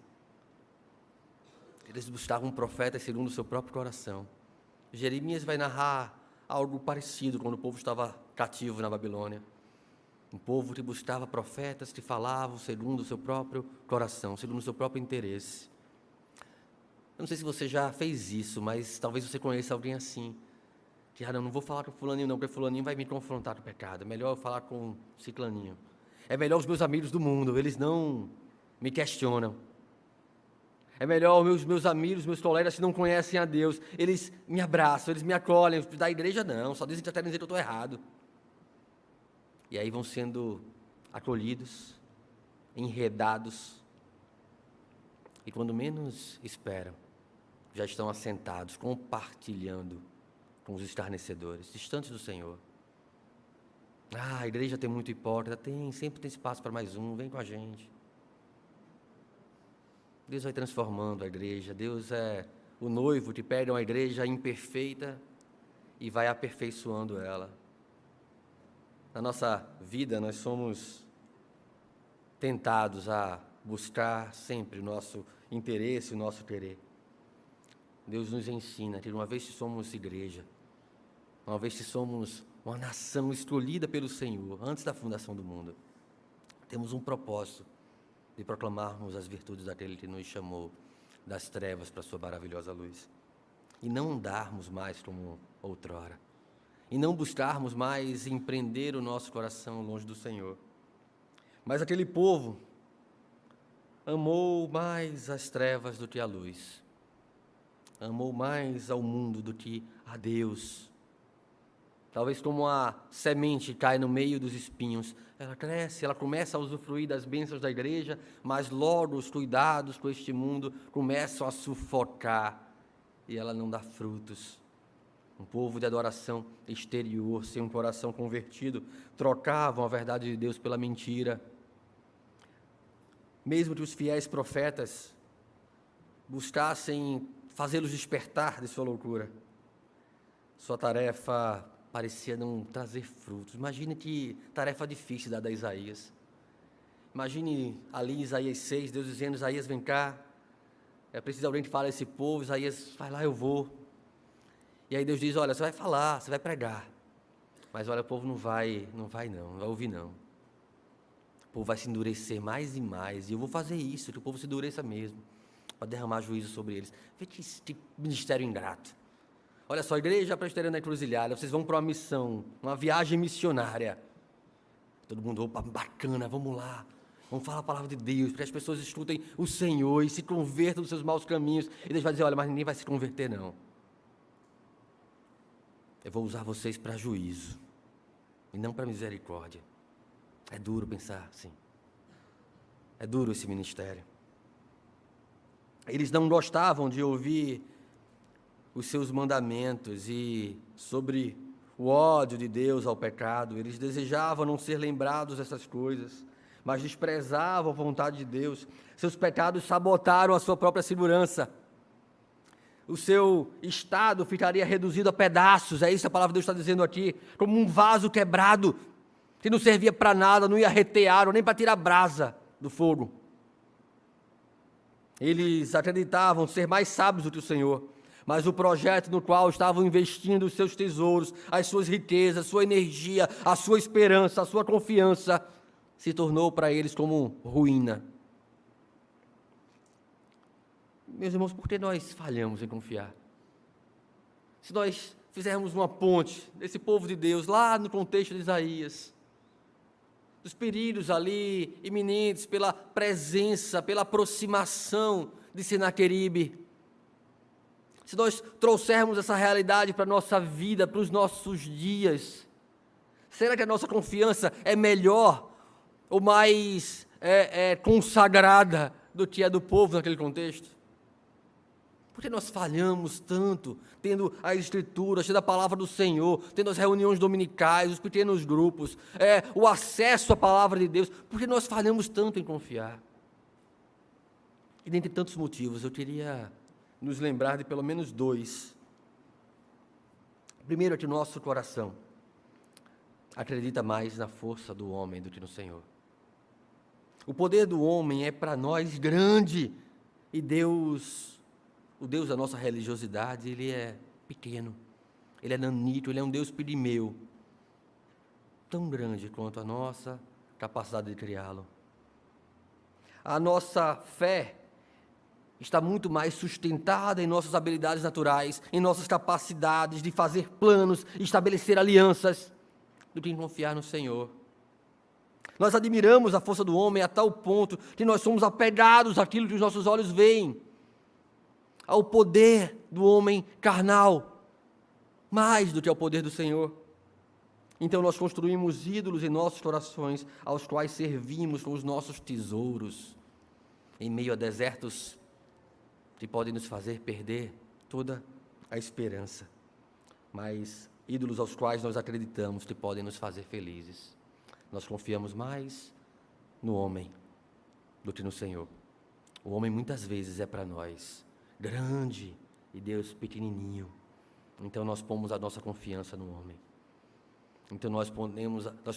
Eles buscavam um profeta segundo o seu próprio coração. Jeremias vai narrar algo parecido quando o povo estava cativo na Babilônia. Um povo que buscava profetas que falavam segundo o seu próprio coração, segundo o seu próprio interesse. Eu não sei se você já fez isso, mas talvez você conheça alguém assim. Que, não vou falar com fulaninho não, porque fulaninho vai me confrontar com o pecado. É melhor eu falar com ciclaninho. É melhor os meus amigos do mundo, eles não me questionam. É melhor os meus amigos, meus colegas que não conhecem a Deus, eles me abraçam, eles me acolhem. Da igreja não, só dizem que até dizer que eu estou errado. E aí vão sendo acolhidos, enredados, e quando menos esperam, já estão assentados, compartilhando com os escarnecedores, distantes do Senhor. Ah, a igreja tem muito hipócrita, sempre tem espaço para mais um, vem com a gente. Deus vai transformando a igreja, Deus é o noivo que pega uma igreja imperfeita e vai aperfeiçoando ela. Na nossa vida, nós somos tentados a buscar sempre o nosso interesse, o nosso querer. Deus nos ensina que uma vez que somos igreja, uma vez que somos uma nação escolhida pelo Senhor, antes da fundação do mundo, temos um propósito de proclamarmos as virtudes daquele que nos chamou das trevas para a sua maravilhosa luz. E não andarmos mais como outrora. E não buscarmos mais empreender o nosso coração longe do Senhor. Mas aquele povo amou mais as trevas do que a luz. Amou mais ao mundo do que a Deus. Talvez como a semente cai no meio dos espinhos, ela cresce, ela começa a usufruir das bênçãos da igreja, mas logo os cuidados com este mundo começam a sufocar e ela não dá frutos. Um povo de adoração exterior, sem um coração convertido, trocavam a verdade de Deus pela mentira. Mesmo que os fiéis profetas buscassem fazê-los despertar de sua loucura, sua tarefa parecia não trazer frutos. Imagine que tarefa difícil dada a Isaías. Imagine ali em Isaías 6, Deus dizendo, Isaías, vem cá, é preciso alguém que fale a esse povo. Isaías, vai lá, eu vou. E aí Deus diz, olha, você vai falar, você vai pregar, mas olha, o povo não vai ouvir não. O povo vai se endurecer mais e mais, e eu vou fazer isso, que o povo se endureça mesmo, para derramar juízo sobre eles. Vê que ministério ingrato. Olha só, a igreja presbiteriana da Encruzilhada, vocês vão para uma missão, uma viagem missionária. Todo mundo, opa, bacana, vamos lá. Vamos falar a palavra de Deus, para que as pessoas escutem o Senhor e se convertam dos seus maus caminhos. E Deus vai dizer, olha, mas ninguém vai se converter, não. Eu vou usar vocês para juízo, e não para misericórdia. É duro pensar assim. É duro esse ministério. Eles não gostavam de ouvir os seus mandamentos e sobre o ódio de Deus ao pecado. Eles desejavam não ser lembrados dessas coisas, mas desprezavam a vontade de Deus. Seus pecados sabotaram a sua própria segurança. O seu estado ficaria reduzido a pedaços, é isso que a palavra de Deus está dizendo aqui, como um vaso quebrado, que não servia para nada, não ia reter água, nem para tirar brasa do fogo. Eles acreditavam ser mais sábios do que o Senhor, mas o projeto no qual estavam investindo os seus tesouros, as suas riquezas, a sua energia, a sua esperança, a sua confiança, se tornou para eles como ruína. Meus irmãos, por que nós falhamos em confiar? Se nós fizermos uma ponte desse povo de Deus, lá no contexto de Isaías, dos perigos ali iminentes pela presença, pela aproximação de Senaqueribe, se nós trouxermos essa realidade para a nossa vida, para os nossos dias, será que a nossa confiança é melhor ou mais consagrada do que a do povo naquele contexto? Por que nós falhamos tanto, tendo as Escrituras, tendo a palavra do Senhor, tendo as reuniões dominicais, os pequenos grupos, o acesso à palavra de Deus? Por que nós falhamos tanto em confiar? E dentre tantos motivos, eu queria nos lembrar de pelo menos dois. Primeiro é que o nosso coração acredita mais na força do homem do que no Senhor. O poder do homem é para nós grande, e Deus, o Deus da nossa religiosidade, ele é pequeno, ele é nanito, ele é um Deus pigmeu, tão grande quanto a nossa capacidade de criá-lo. A nossa fé está muito mais sustentada em nossas habilidades naturais, em nossas capacidades de fazer planos, estabelecer alianças, do que em confiar no Senhor. Nós admiramos a força do homem a tal ponto que nós somos apegados àquilo que os nossos olhos veem, ao poder do homem carnal, mais do que ao poder do Senhor. Então nós construímos ídolos em nossos corações, aos quais servimos com os nossos tesouros, em meio a desertos que podem nos fazer perder toda a esperança, mas ídolos aos quais nós acreditamos que podem nos fazer felizes. Nós confiamos mais no homem do que no Senhor. O homem muitas vezes é para nós grande e Deus pequenininho. Então nós pomos a nossa confiança no homem. Então nós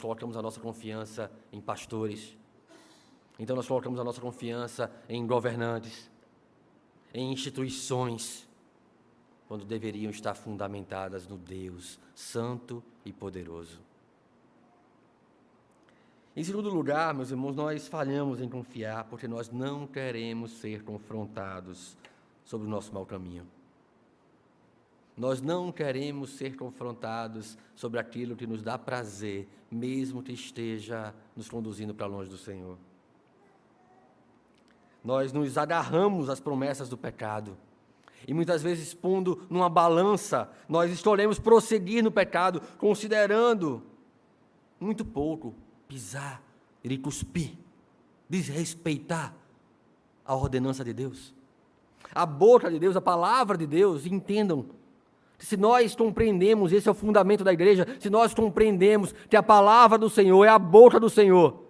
colocamos a nossa confiança em pastores. Então nós colocamos a nossa confiança em governantes, em instituições, quando deveriam estar fundamentadas no Deus Santo e Poderoso. Em segundo lugar, meus irmãos, nós falhamos em confiar porque nós não queremos ser confrontados sobre o nosso mau caminho. Nós não queremos ser confrontados sobre aquilo que nos dá prazer, mesmo que esteja nos conduzindo para longe do Senhor. Nós nos agarramos às promessas do pecado. E muitas vezes, pondo numa balança, nós escolhemos prosseguir no pecado, considerando muito pouco pisar, ele cuspir, desrespeitar a ordenança de Deus. A boca de Deus, a palavra de Deus, entendam, se nós compreendemos, esse é o fundamento da igreja, se nós compreendemos que a palavra do Senhor é a boca do Senhor,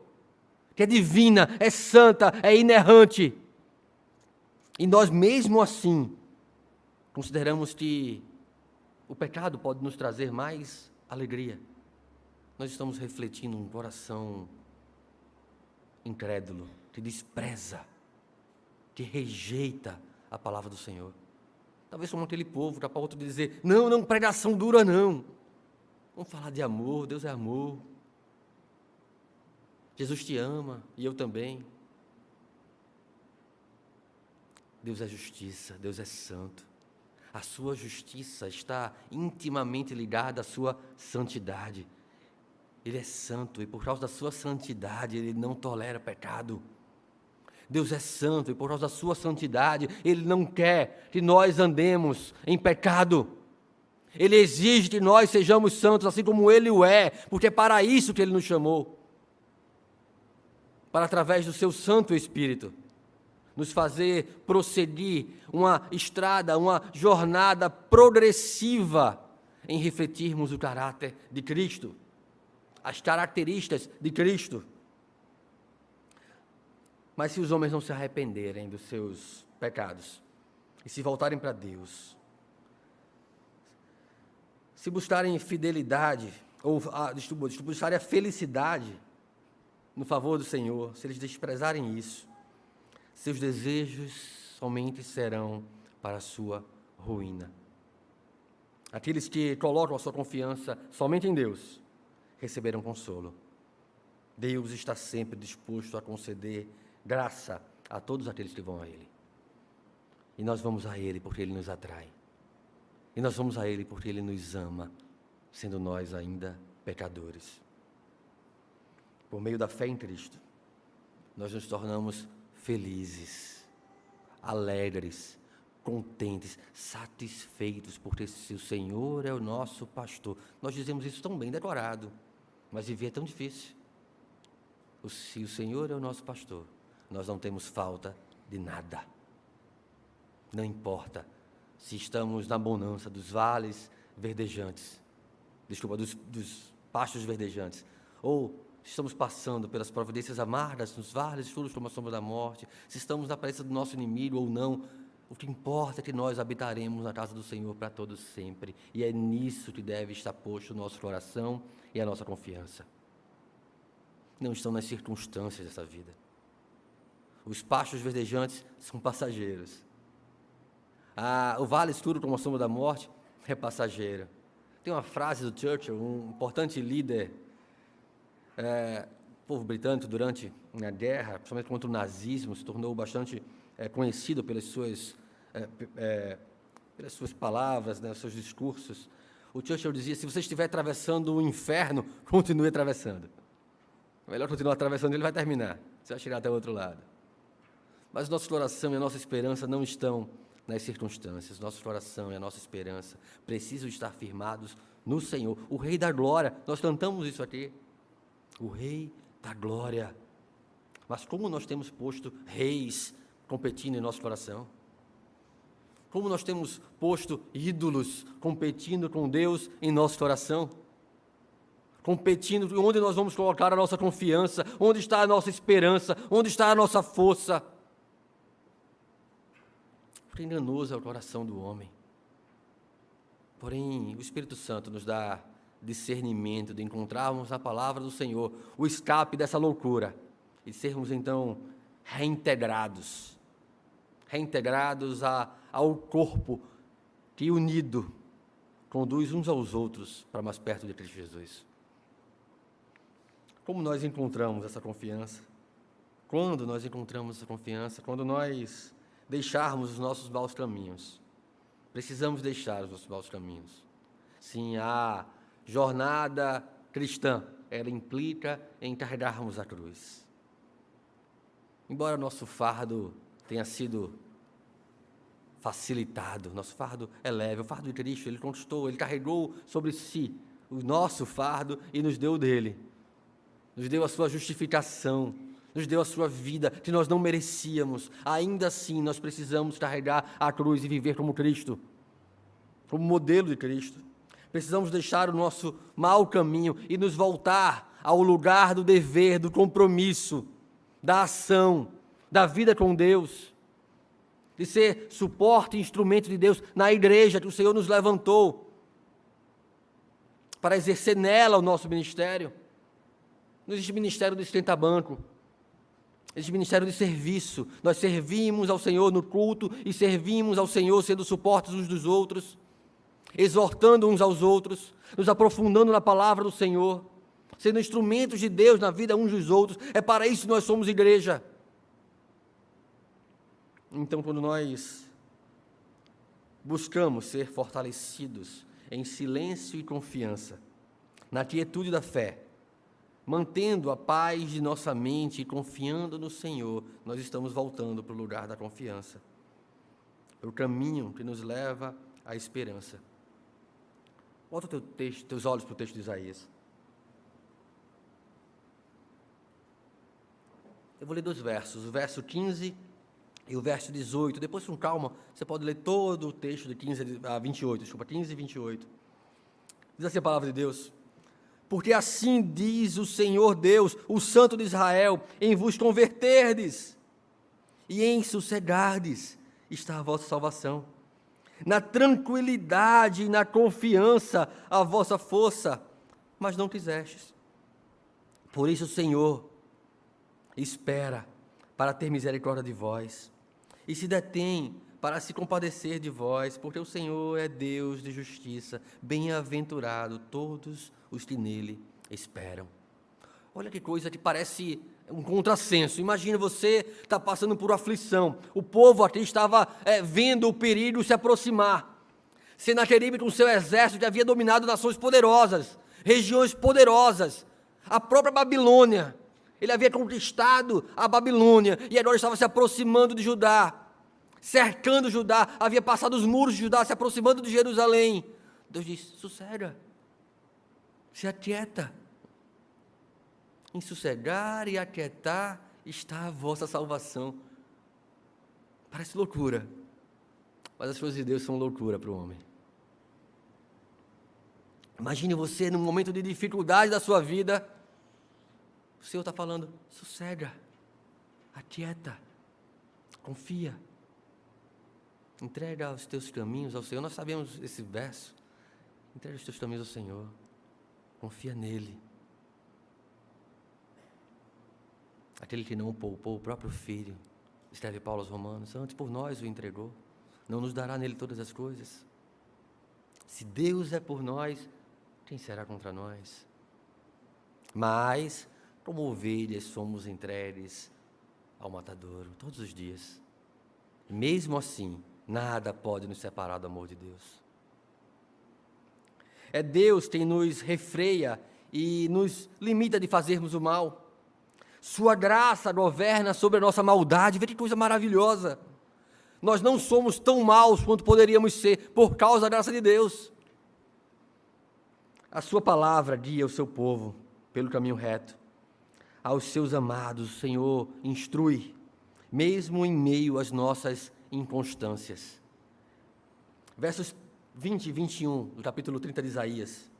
que é divina, é santa, é inerrante, e nós mesmo assim consideramos que o pecado pode nos trazer mais alegria, nós estamos refletindo um coração incrédulo, que despreza, que rejeita a palavra do Senhor. Talvez como aquele povo, capaz outro de dizer, não, pregação dura não. Vamos falar de amor, Deus é amor. Jesus te ama, e eu também. Deus é justiça, Deus é santo. A sua justiça está intimamente ligada à sua santidade. Ele é santo e por causa da sua santidade Ele não tolera pecado. Deus é santo e por causa da sua santidade Ele não quer que nós andemos em pecado. Ele exige que nós sejamos santos assim como Ele o é, porque é para isso que Ele nos chamou. Para através do seu Santo Espírito nos fazer prosseguir uma estrada, uma jornada progressiva em refletirmos o caráter de Cristo, as características de Cristo. Mas se os homens não se arrependerem dos seus pecados e se voltarem para Deus, se buscarem fidelidade, ou buscarem a felicidade no favor do Senhor, se eles desprezarem isso, seus desejos somente serão para a sua ruína. Aqueles que colocam a sua confiança somente em Deus, receberão consolo. Deus está sempre disposto a conceder graça a todos aqueles que vão a Ele. E nós vamos a Ele porque Ele nos atrai. E nós vamos a Ele porque Ele nos ama, sendo nós ainda pecadores. Por meio da fé em Cristo, nós nos tornamos felizes, alegres, contentes, satisfeitos, porque se o Senhor é o nosso pastor, nós dizemos isso tão bem decorado, mas viver é tão difícil. Se o Senhor é o nosso pastor, nós não temos falta de nada. Não importa se estamos na bonança dos vales verdejantes, dos pastos verdejantes, ou estamos passando pelas providências amargas, nos vales escuros como a sombra da morte, se estamos na presença do nosso inimigo ou não, o que importa é que nós habitaremos na casa do Senhor para todos sempre, e é nisso que deve estar posto o nosso coração e a nossa confiança. Não estão nas circunstâncias dessa vida. Os pastos verdejantes são passageiros. O vale escuro como a sombra da morte é passageiro. Tem uma frase do Churchill, um importante líder, povo britânico durante a guerra, principalmente contra o nazismo, se tornou bastante conhecido pelas suas palavras, né, seus discursos. O Churchill dizia: se você estiver atravessando o inferno, continue atravessando. É melhor continuar atravessando, ele vai terminar, você vai chegar até o outro lado. Mas nosso coração e a nossa esperança não estão nas circunstâncias. Nosso coração e a nossa esperança precisam estar firmados no Senhor, o Rei da Glória. Nós cantamos isso aqui, o Rei da Glória. Mas como nós temos posto reis competindo em nosso coração? Como nós temos posto ídolos competindo com Deus em nosso coração? Competindo, onde nós vamos colocar a nossa confiança, onde está a nossa esperança, onde está a nossa força? Porque enganoso é o coração do homem. Porém, o Espírito Santo nos dá discernimento de encontrarmos na palavra do Senhor o escape dessa loucura e sermos então reintegrados ao corpo que unido conduz uns aos outros para mais perto de Cristo Jesus. Como nós encontramos essa confiança? Quando nós encontramos essa confiança? Quando nós deixarmos os nossos maus caminhos. Precisamos deixar os nossos maus caminhos. Sim, a jornada cristã, ela implica em carregarmos a cruz. Embora nosso fardo tenha sido facilitado, nosso fardo é leve, o fardo de Cristo, Ele conquistou, Ele carregou sobre si o nosso fardo e nos deu dele. Nos deu a sua justificação, nos deu a sua vida, que nós não merecíamos. Ainda assim, nós precisamos carregar a cruz e viver como Cristo, como modelo de Cristo. Precisamos deixar o nosso mau caminho e nos voltar ao lugar do dever, do compromisso, da ação, da vida com Deus, de ser suporte e instrumento de Deus na igreja que o Senhor nos levantou, para exercer nela o nosso ministério. Não existe ministério de esquenta-banco, existe ministério de serviço. Nós servimos ao Senhor no culto e servimos ao Senhor sendo suportes uns dos outros, exortando uns aos outros, nos aprofundando na palavra do Senhor, sendo instrumentos de Deus na vida uns dos outros. É para isso que nós somos igreja. Então, quando nós buscamos ser fortalecidos em silêncio e confiança, na quietude da fé, mantendo a paz de nossa mente e confiando no Senhor, nós estamos voltando para o lugar da confiança, para o caminho que nos leva à esperança. Volta teus olhos para o texto de Isaías. Eu vou ler 2 versos, o verso 15 e o verso 18. Depois, com calma, você pode ler todo o texto de 15 a 28, desculpa, 15 e 28. Diz assim a palavra de Deus: porque assim diz o Senhor Deus, o Santo de Israel, em vos converterdes e em sossegardes está a vossa salvação. Na tranquilidade e na confiança a vossa força, mas não quisestes. Por isso o Senhor espera para ter misericórdia de vós, e se detém para se compadecer de vós, porque o Senhor é Deus de justiça, bem-aventurado todos os que nele esperam. Olha que coisa que parece um contrassenso. Imagina você está passando por aflição, o povo aqui estava vendo o perigo se aproximar. Senaqueribe com seu exército havia dominado nações poderosas, regiões poderosas, a própria Babilônia. Ele havia conquistado a Babilônia e agora estava se aproximando de Judá, cercando Judá, havia passado os muros de Judá, se aproximando de Jerusalém. Deus disse: sossega, se aquieta. Em sossegar e aquietar está a vossa salvação. Parece loucura, mas as coisas de Deus são loucura para o homem. Imagine você num momento de dificuldade da sua vida, o Senhor está falando: sossega, aquieta, confia, entrega os teus caminhos ao Senhor. Nós sabemos esse verso. Entrega os teus caminhos ao Senhor, confia nele. Aquele que não poupou o próprio Filho, escreve Paulo aos Romanos, antes por nós o entregou, não nos dará nele todas as coisas? Se Deus é por nós, quem será contra nós? Mas, como ovelhas, somos entregues ao matadouro todos os dias. Mesmo assim, nada pode nos separar do amor de Deus. É Deus quem nos refreia e nos limita de fazermos o mal. Sua graça governa sobre a nossa maldade. Vê que coisa maravilhosa. Nós não somos tão maus quanto poderíamos ser por causa da graça de Deus. A sua palavra guia o seu povo pelo caminho reto. Aos seus amados, o Senhor instrui, mesmo em meio às nossas inconstâncias. Versos 20 e 21 do capítulo 30 de Isaías.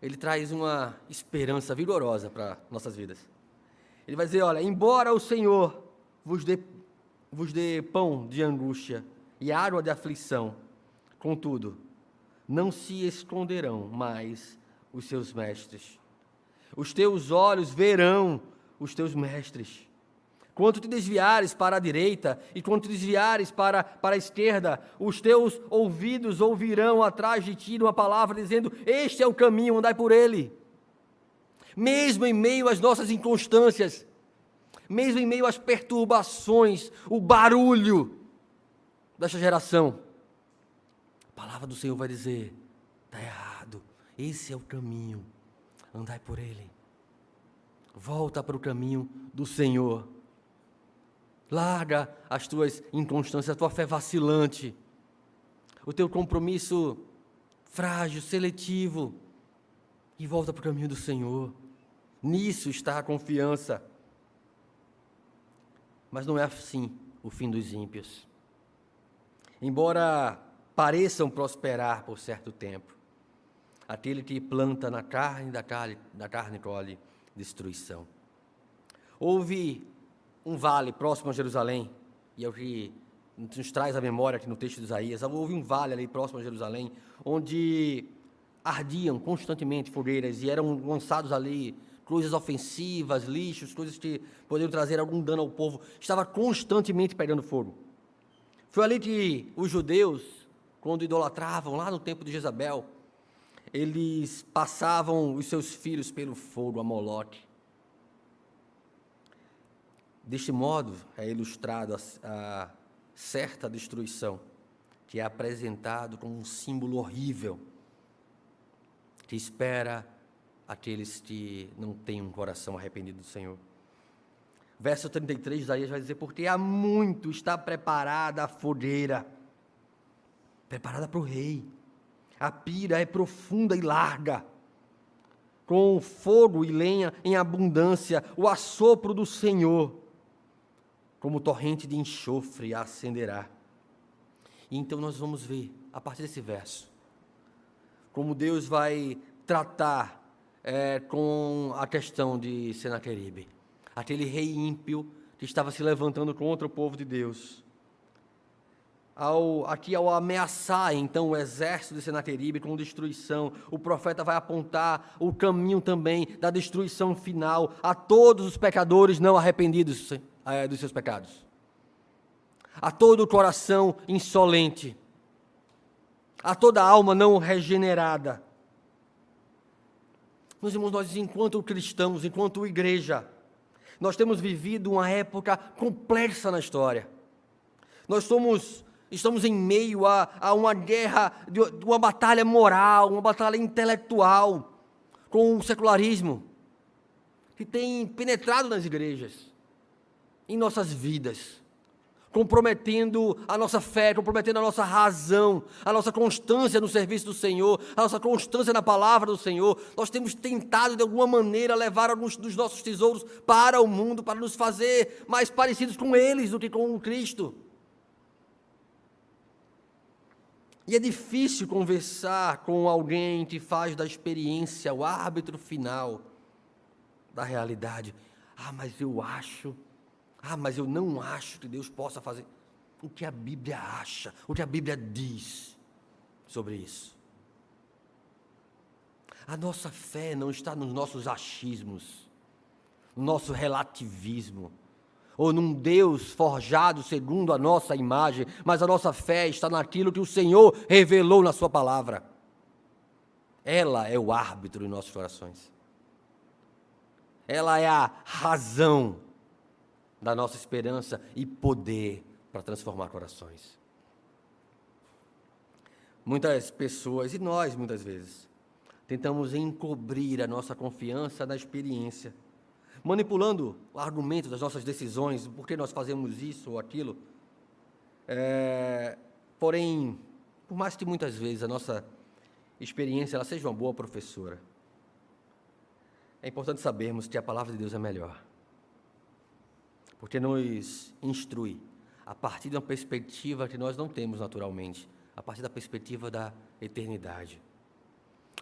Ele traz uma esperança vigorosa para nossas vidas. Ele vai dizer: olha, embora o Senhor vos dê pão de angústia e água de aflição, contudo, não se esconderão mais os seus mestres. Os teus olhos verão os teus mestres. Quando te desviares para a direita e quando te desviares para a esquerda, os teus ouvidos ouvirão atrás de ti uma palavra dizendo: este é o caminho, andai por ele. Mesmo em meio às nossas inconstâncias, mesmo em meio às perturbações, o barulho desta geração, a palavra do Senhor vai dizer: está errado, esse é o caminho, andai por ele. Volta para o caminho do Senhor. Larga as tuas inconstâncias, a tua fé vacilante, o teu compromisso frágil, seletivo, e volta para o caminho do Senhor. Nisso está a confiança. Mas não é assim o fim dos ímpios. Embora pareçam prosperar por certo tempo, aquele que planta na carne, da carne colhe destruição. Houve um vale próximo a Jerusalém, e é o que nos traz a memória aqui no texto de Isaías. Houve um vale ali próximo a Jerusalém, onde ardiam constantemente fogueiras e eram lançados ali coisas ofensivas, lixos, coisas que poderiam trazer algum dano ao povo. Estava constantemente pegando fogo. Foi ali que os judeus, quando idolatravam, lá no tempo de Jezabel, eles passavam os seus filhos pelo fogo a Moloque. Deste modo, é ilustrado a certa destruição, que é apresentado como um símbolo horrível, que espera aqueles que não têm um coração arrependido do Senhor. Verso 33, Isaías vai dizer, porque há muito está preparada a fogueira, preparada para o rei. A pira é profunda e larga, com fogo e lenha em abundância, o assopro do Senhor, como torrente de enxofre a acenderá. E então nós vamos ver, a partir desse verso, como Deus vai tratar com a questão de Senaqueribe, aquele rei ímpio que estava se levantando contra o povo de Deus. Ao ameaçar então o exército de Senaqueribe com destruição, o profeta vai apontar o caminho também da destruição final a todos os pecadores não arrependidos dos seus pecados, a todo o coração insolente, a toda alma não regenerada. Meus irmãos, nós enquanto cristãos, enquanto igreja, nós temos vivido uma época complexa na história. Nós estamos em meio a uma guerra, uma batalha moral, uma batalha intelectual com o secularismo, que tem penetrado nas igrejas, em nossas vidas, comprometendo a nossa fé, comprometendo a nossa razão, a nossa constância no serviço do Senhor, a nossa constância na palavra do Senhor. Nós temos tentado, de alguma maneira, levar alguns dos nossos tesouros para o mundo, para nos fazer mais parecidos com eles do que com o Cristo. E é difícil conversar com alguém que faz da experiência o árbitro final da realidade. Mas eu acho... mas eu não acho que Deus possa fazer o que a Bíblia acha, o que a Bíblia diz sobre isso. A nossa fé não está nos nossos achismos, no nosso relativismo, ou num Deus forjado segundo a nossa imagem, mas a nossa fé está naquilo que o Senhor revelou na sua palavra. Ela é o árbitro em nossos corações. Ela é a razão da nossa esperança e poder para transformar corações. Muitas pessoas, e nós muitas vezes, tentamos encobrir a nossa confiança na experiência, manipulando o argumento das nossas decisões, por que nós fazemos isso ou aquilo. Porém, por mais que muitas vezes a nossa experiência ela seja uma boa professora, é importante sabermos que a palavra de Deus é melhor, porque nos instrui a partir de uma perspectiva que nós não temos naturalmente, a partir da perspectiva da eternidade.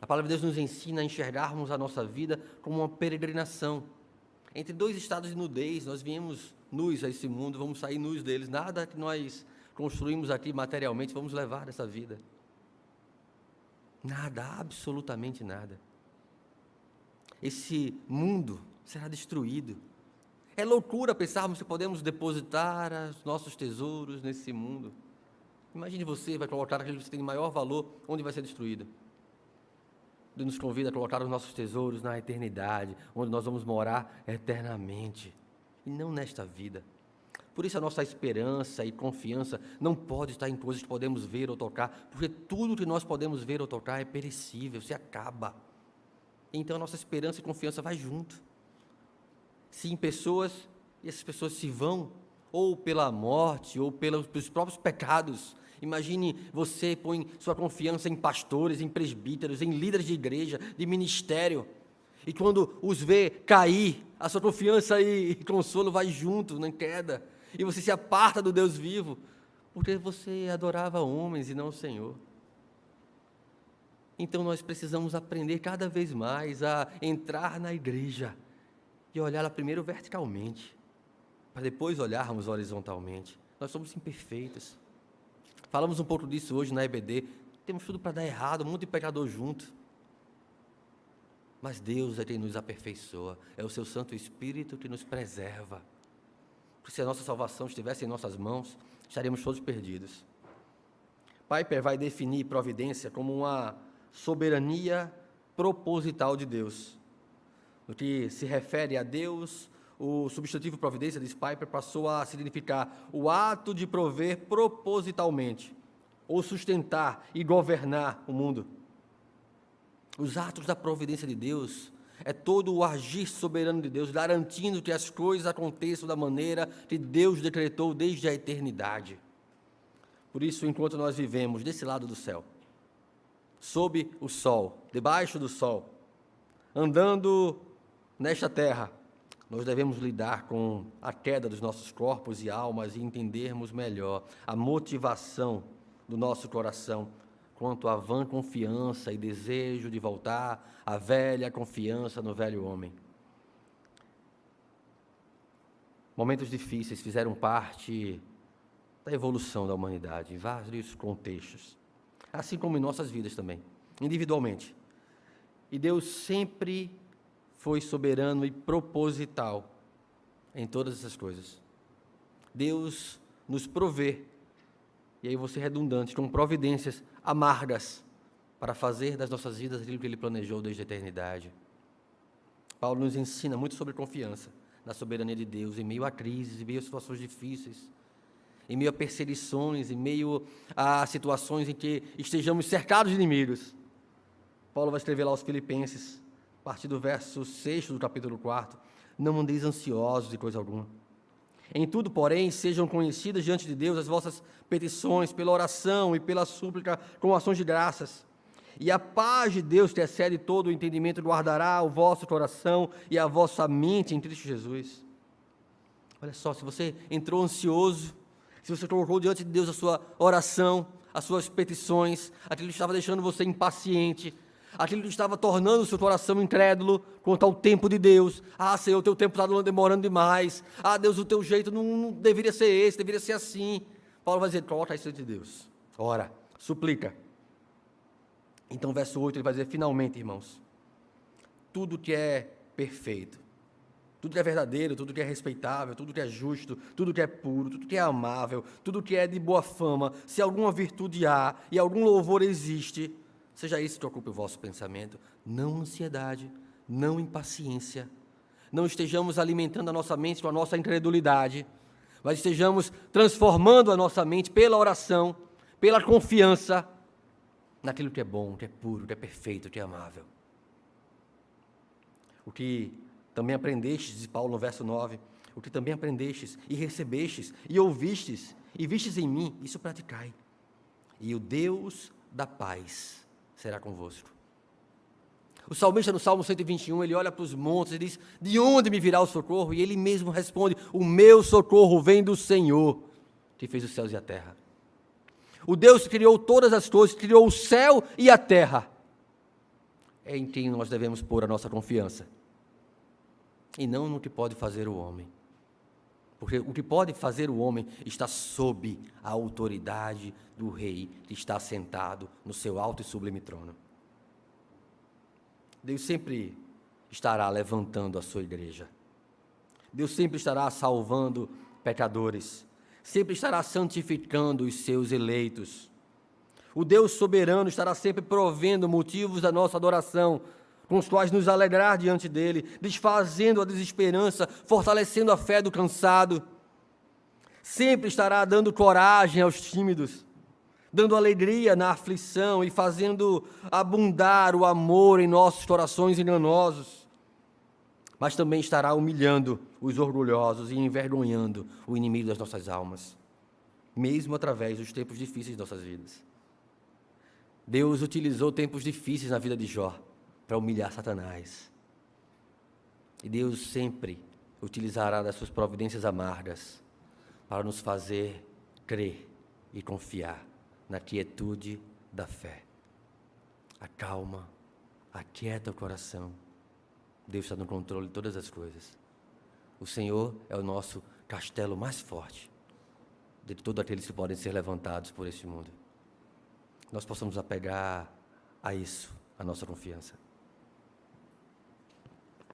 A palavra de Deus nos ensina a enxergarmos a nossa vida como uma peregrinação. Entre dois estados de nudez, nós viemos nus a esse mundo, vamos sair nus deles. Nada que nós construímos aqui materialmente vamos levar dessa vida. Nada, absolutamente nada. Esse mundo será destruído. É loucura pensarmos que podemos depositar os nossos tesouros nesse mundo. Imagine você vai colocar aquilo que você tem de maior valor, onde vai ser destruído. Deus nos convida a colocar os nossos tesouros na eternidade, onde nós vamos morar eternamente, e não nesta vida. Por isso a nossa esperança e confiança não pode estar em coisas que podemos ver ou tocar, porque tudo que nós podemos ver ou tocar é perecível, se acaba. Então a nossa esperança e confiança vai junto. Sim, pessoas, e essas pessoas se vão, ou pela morte, ou pelos próprios pecados. Imagine você põe sua confiança em pastores, em presbíteros, em líderes de igreja, de ministério, e quando os vê cair, a sua confiança e consolo vai junto, na queda, e você se aparta do Deus vivo, porque você adorava homens e não o Senhor. Então nós precisamos aprender cada vez mais a entrar na igreja e olhá-la primeiro verticalmente, para depois olharmos horizontalmente. Nós somos imperfeitos. Falamos um pouco disso hoje na EBD. Temos tudo para dar errado, um monte de pecador junto. Mas Deus é quem nos aperfeiçoa. É o seu Santo Espírito que nos preserva. Porque se a nossa salvação estivesse em nossas mãos, estaríamos todos perdidos. Piper vai definir providência como uma soberania proposital de Deus. No que se refere a Deus, o substantivo providência, diz Piper, passou a significar o ato de prover propositalmente, ou sustentar e governar o mundo. Os atos da providência de Deus é todo o agir soberano de Deus, garantindo que as coisas aconteçam da maneira que Deus decretou desde a eternidade. Por isso, enquanto nós vivemos desse lado do céu, sob o sol, debaixo do sol, andando nesta terra, nós devemos lidar com a queda dos nossos corpos e almas e entendermos melhor a motivação do nosso coração quanto à vã confiança e desejo de voltar à velha confiança no velho homem. Momentos difíceis fizeram parte da evolução da humanidade em vários contextos, assim como em nossas vidas também, individualmente. E Deus sempre foi soberano e proposital em todas essas coisas. Deus nos provê, e aí vou ser redundante, com providências amargas para fazer das nossas vidas aquilo que Ele planejou desde a eternidade. Paulo nos ensina muito sobre confiança na soberania de Deus, em meio a crises, em meio a situações difíceis, em meio a perseguições, em meio a situações em que estejamos cercados de inimigos. Paulo vai escrever lá aos Filipenses, a partir do verso 6 do capítulo 4, não andeis ansiosos de coisa alguma. Em tudo, porém, sejam conhecidas diante de Deus as vossas petições, pela oração e pela súplica, com ações de graças. E a paz de Deus, que excede todo o entendimento, guardará o vosso coração e a vossa mente em Cristo Jesus. Olha só, se você entrou ansioso, se você colocou diante de Deus a sua oração, as suas petições, aquilo que estava deixando você impaciente, aquilo que estava tornando o seu coração incrédulo quanto ao tempo de Deus. Ah, Senhor, o teu tempo está demorando demais. Ah, Deus, o teu jeito não deveria ser esse, deveria ser assim. Paulo vai dizer, coloca isso diante de Deus. Ora, suplica. Então, verso 8, ele vai dizer, finalmente, irmãos, tudo que é perfeito, tudo que é verdadeiro, tudo que é respeitável, tudo que é justo, tudo que é puro, tudo que é amável, tudo que é de boa fama, se alguma virtude há e algum louvor existe, seja isso que ocupe o vosso pensamento. Não ansiedade, não impaciência, não estejamos alimentando a nossa mente com a nossa incredulidade, mas estejamos transformando a nossa mente pela oração, pela confiança, naquilo que é bom, que é puro, que é perfeito, que é amável. O que também aprendestes, diz Paulo no verso 9, o que também aprendestes, e recebestes, e ouvistes, e vistes em mim, isso praticai. E o Deus da paz será convosco. O salmista no Salmo 121, ele olha para os montes e diz, de onde me virá o socorro? E ele mesmo responde, o meu socorro vem do Senhor, que fez os céus e a terra. O Deus que criou todas as coisas, criou o céu e a terra, é em quem nós devemos pôr a nossa confiança, e não no que pode fazer o homem. Porque o que pode fazer o homem está sob a autoridade do Rei, que está sentado no seu alto e sublime trono. Deus sempre estará levantando a sua igreja. Deus sempre estará salvando pecadores. Sempre estará santificando os seus eleitos. O Deus soberano estará sempre provendo motivos da nossa adoração, com os quais nos alegrar diante dele, desfazendo a desesperança, fortalecendo a fé do cansado. Sempre estará dando coragem aos tímidos, dando alegria na aflição e fazendo abundar o amor em nossos corações enganosos. Mas também estará humilhando os orgulhosos e envergonhando o inimigo das nossas almas, mesmo através dos tempos difíceis de nossas vidas. Deus utilizou tempos difíceis na vida de Jó para humilhar Satanás. E Deus sempre utilizará das suas providências amargas para nos fazer crer e confiar na quietude da fé. Acalma, aquieta o coração. Deus está no controle de todas as coisas. O Senhor é o nosso castelo mais forte de todos aqueles que podem ser levantados por este mundo. Nós possamos apegar a isso, a nossa confiança.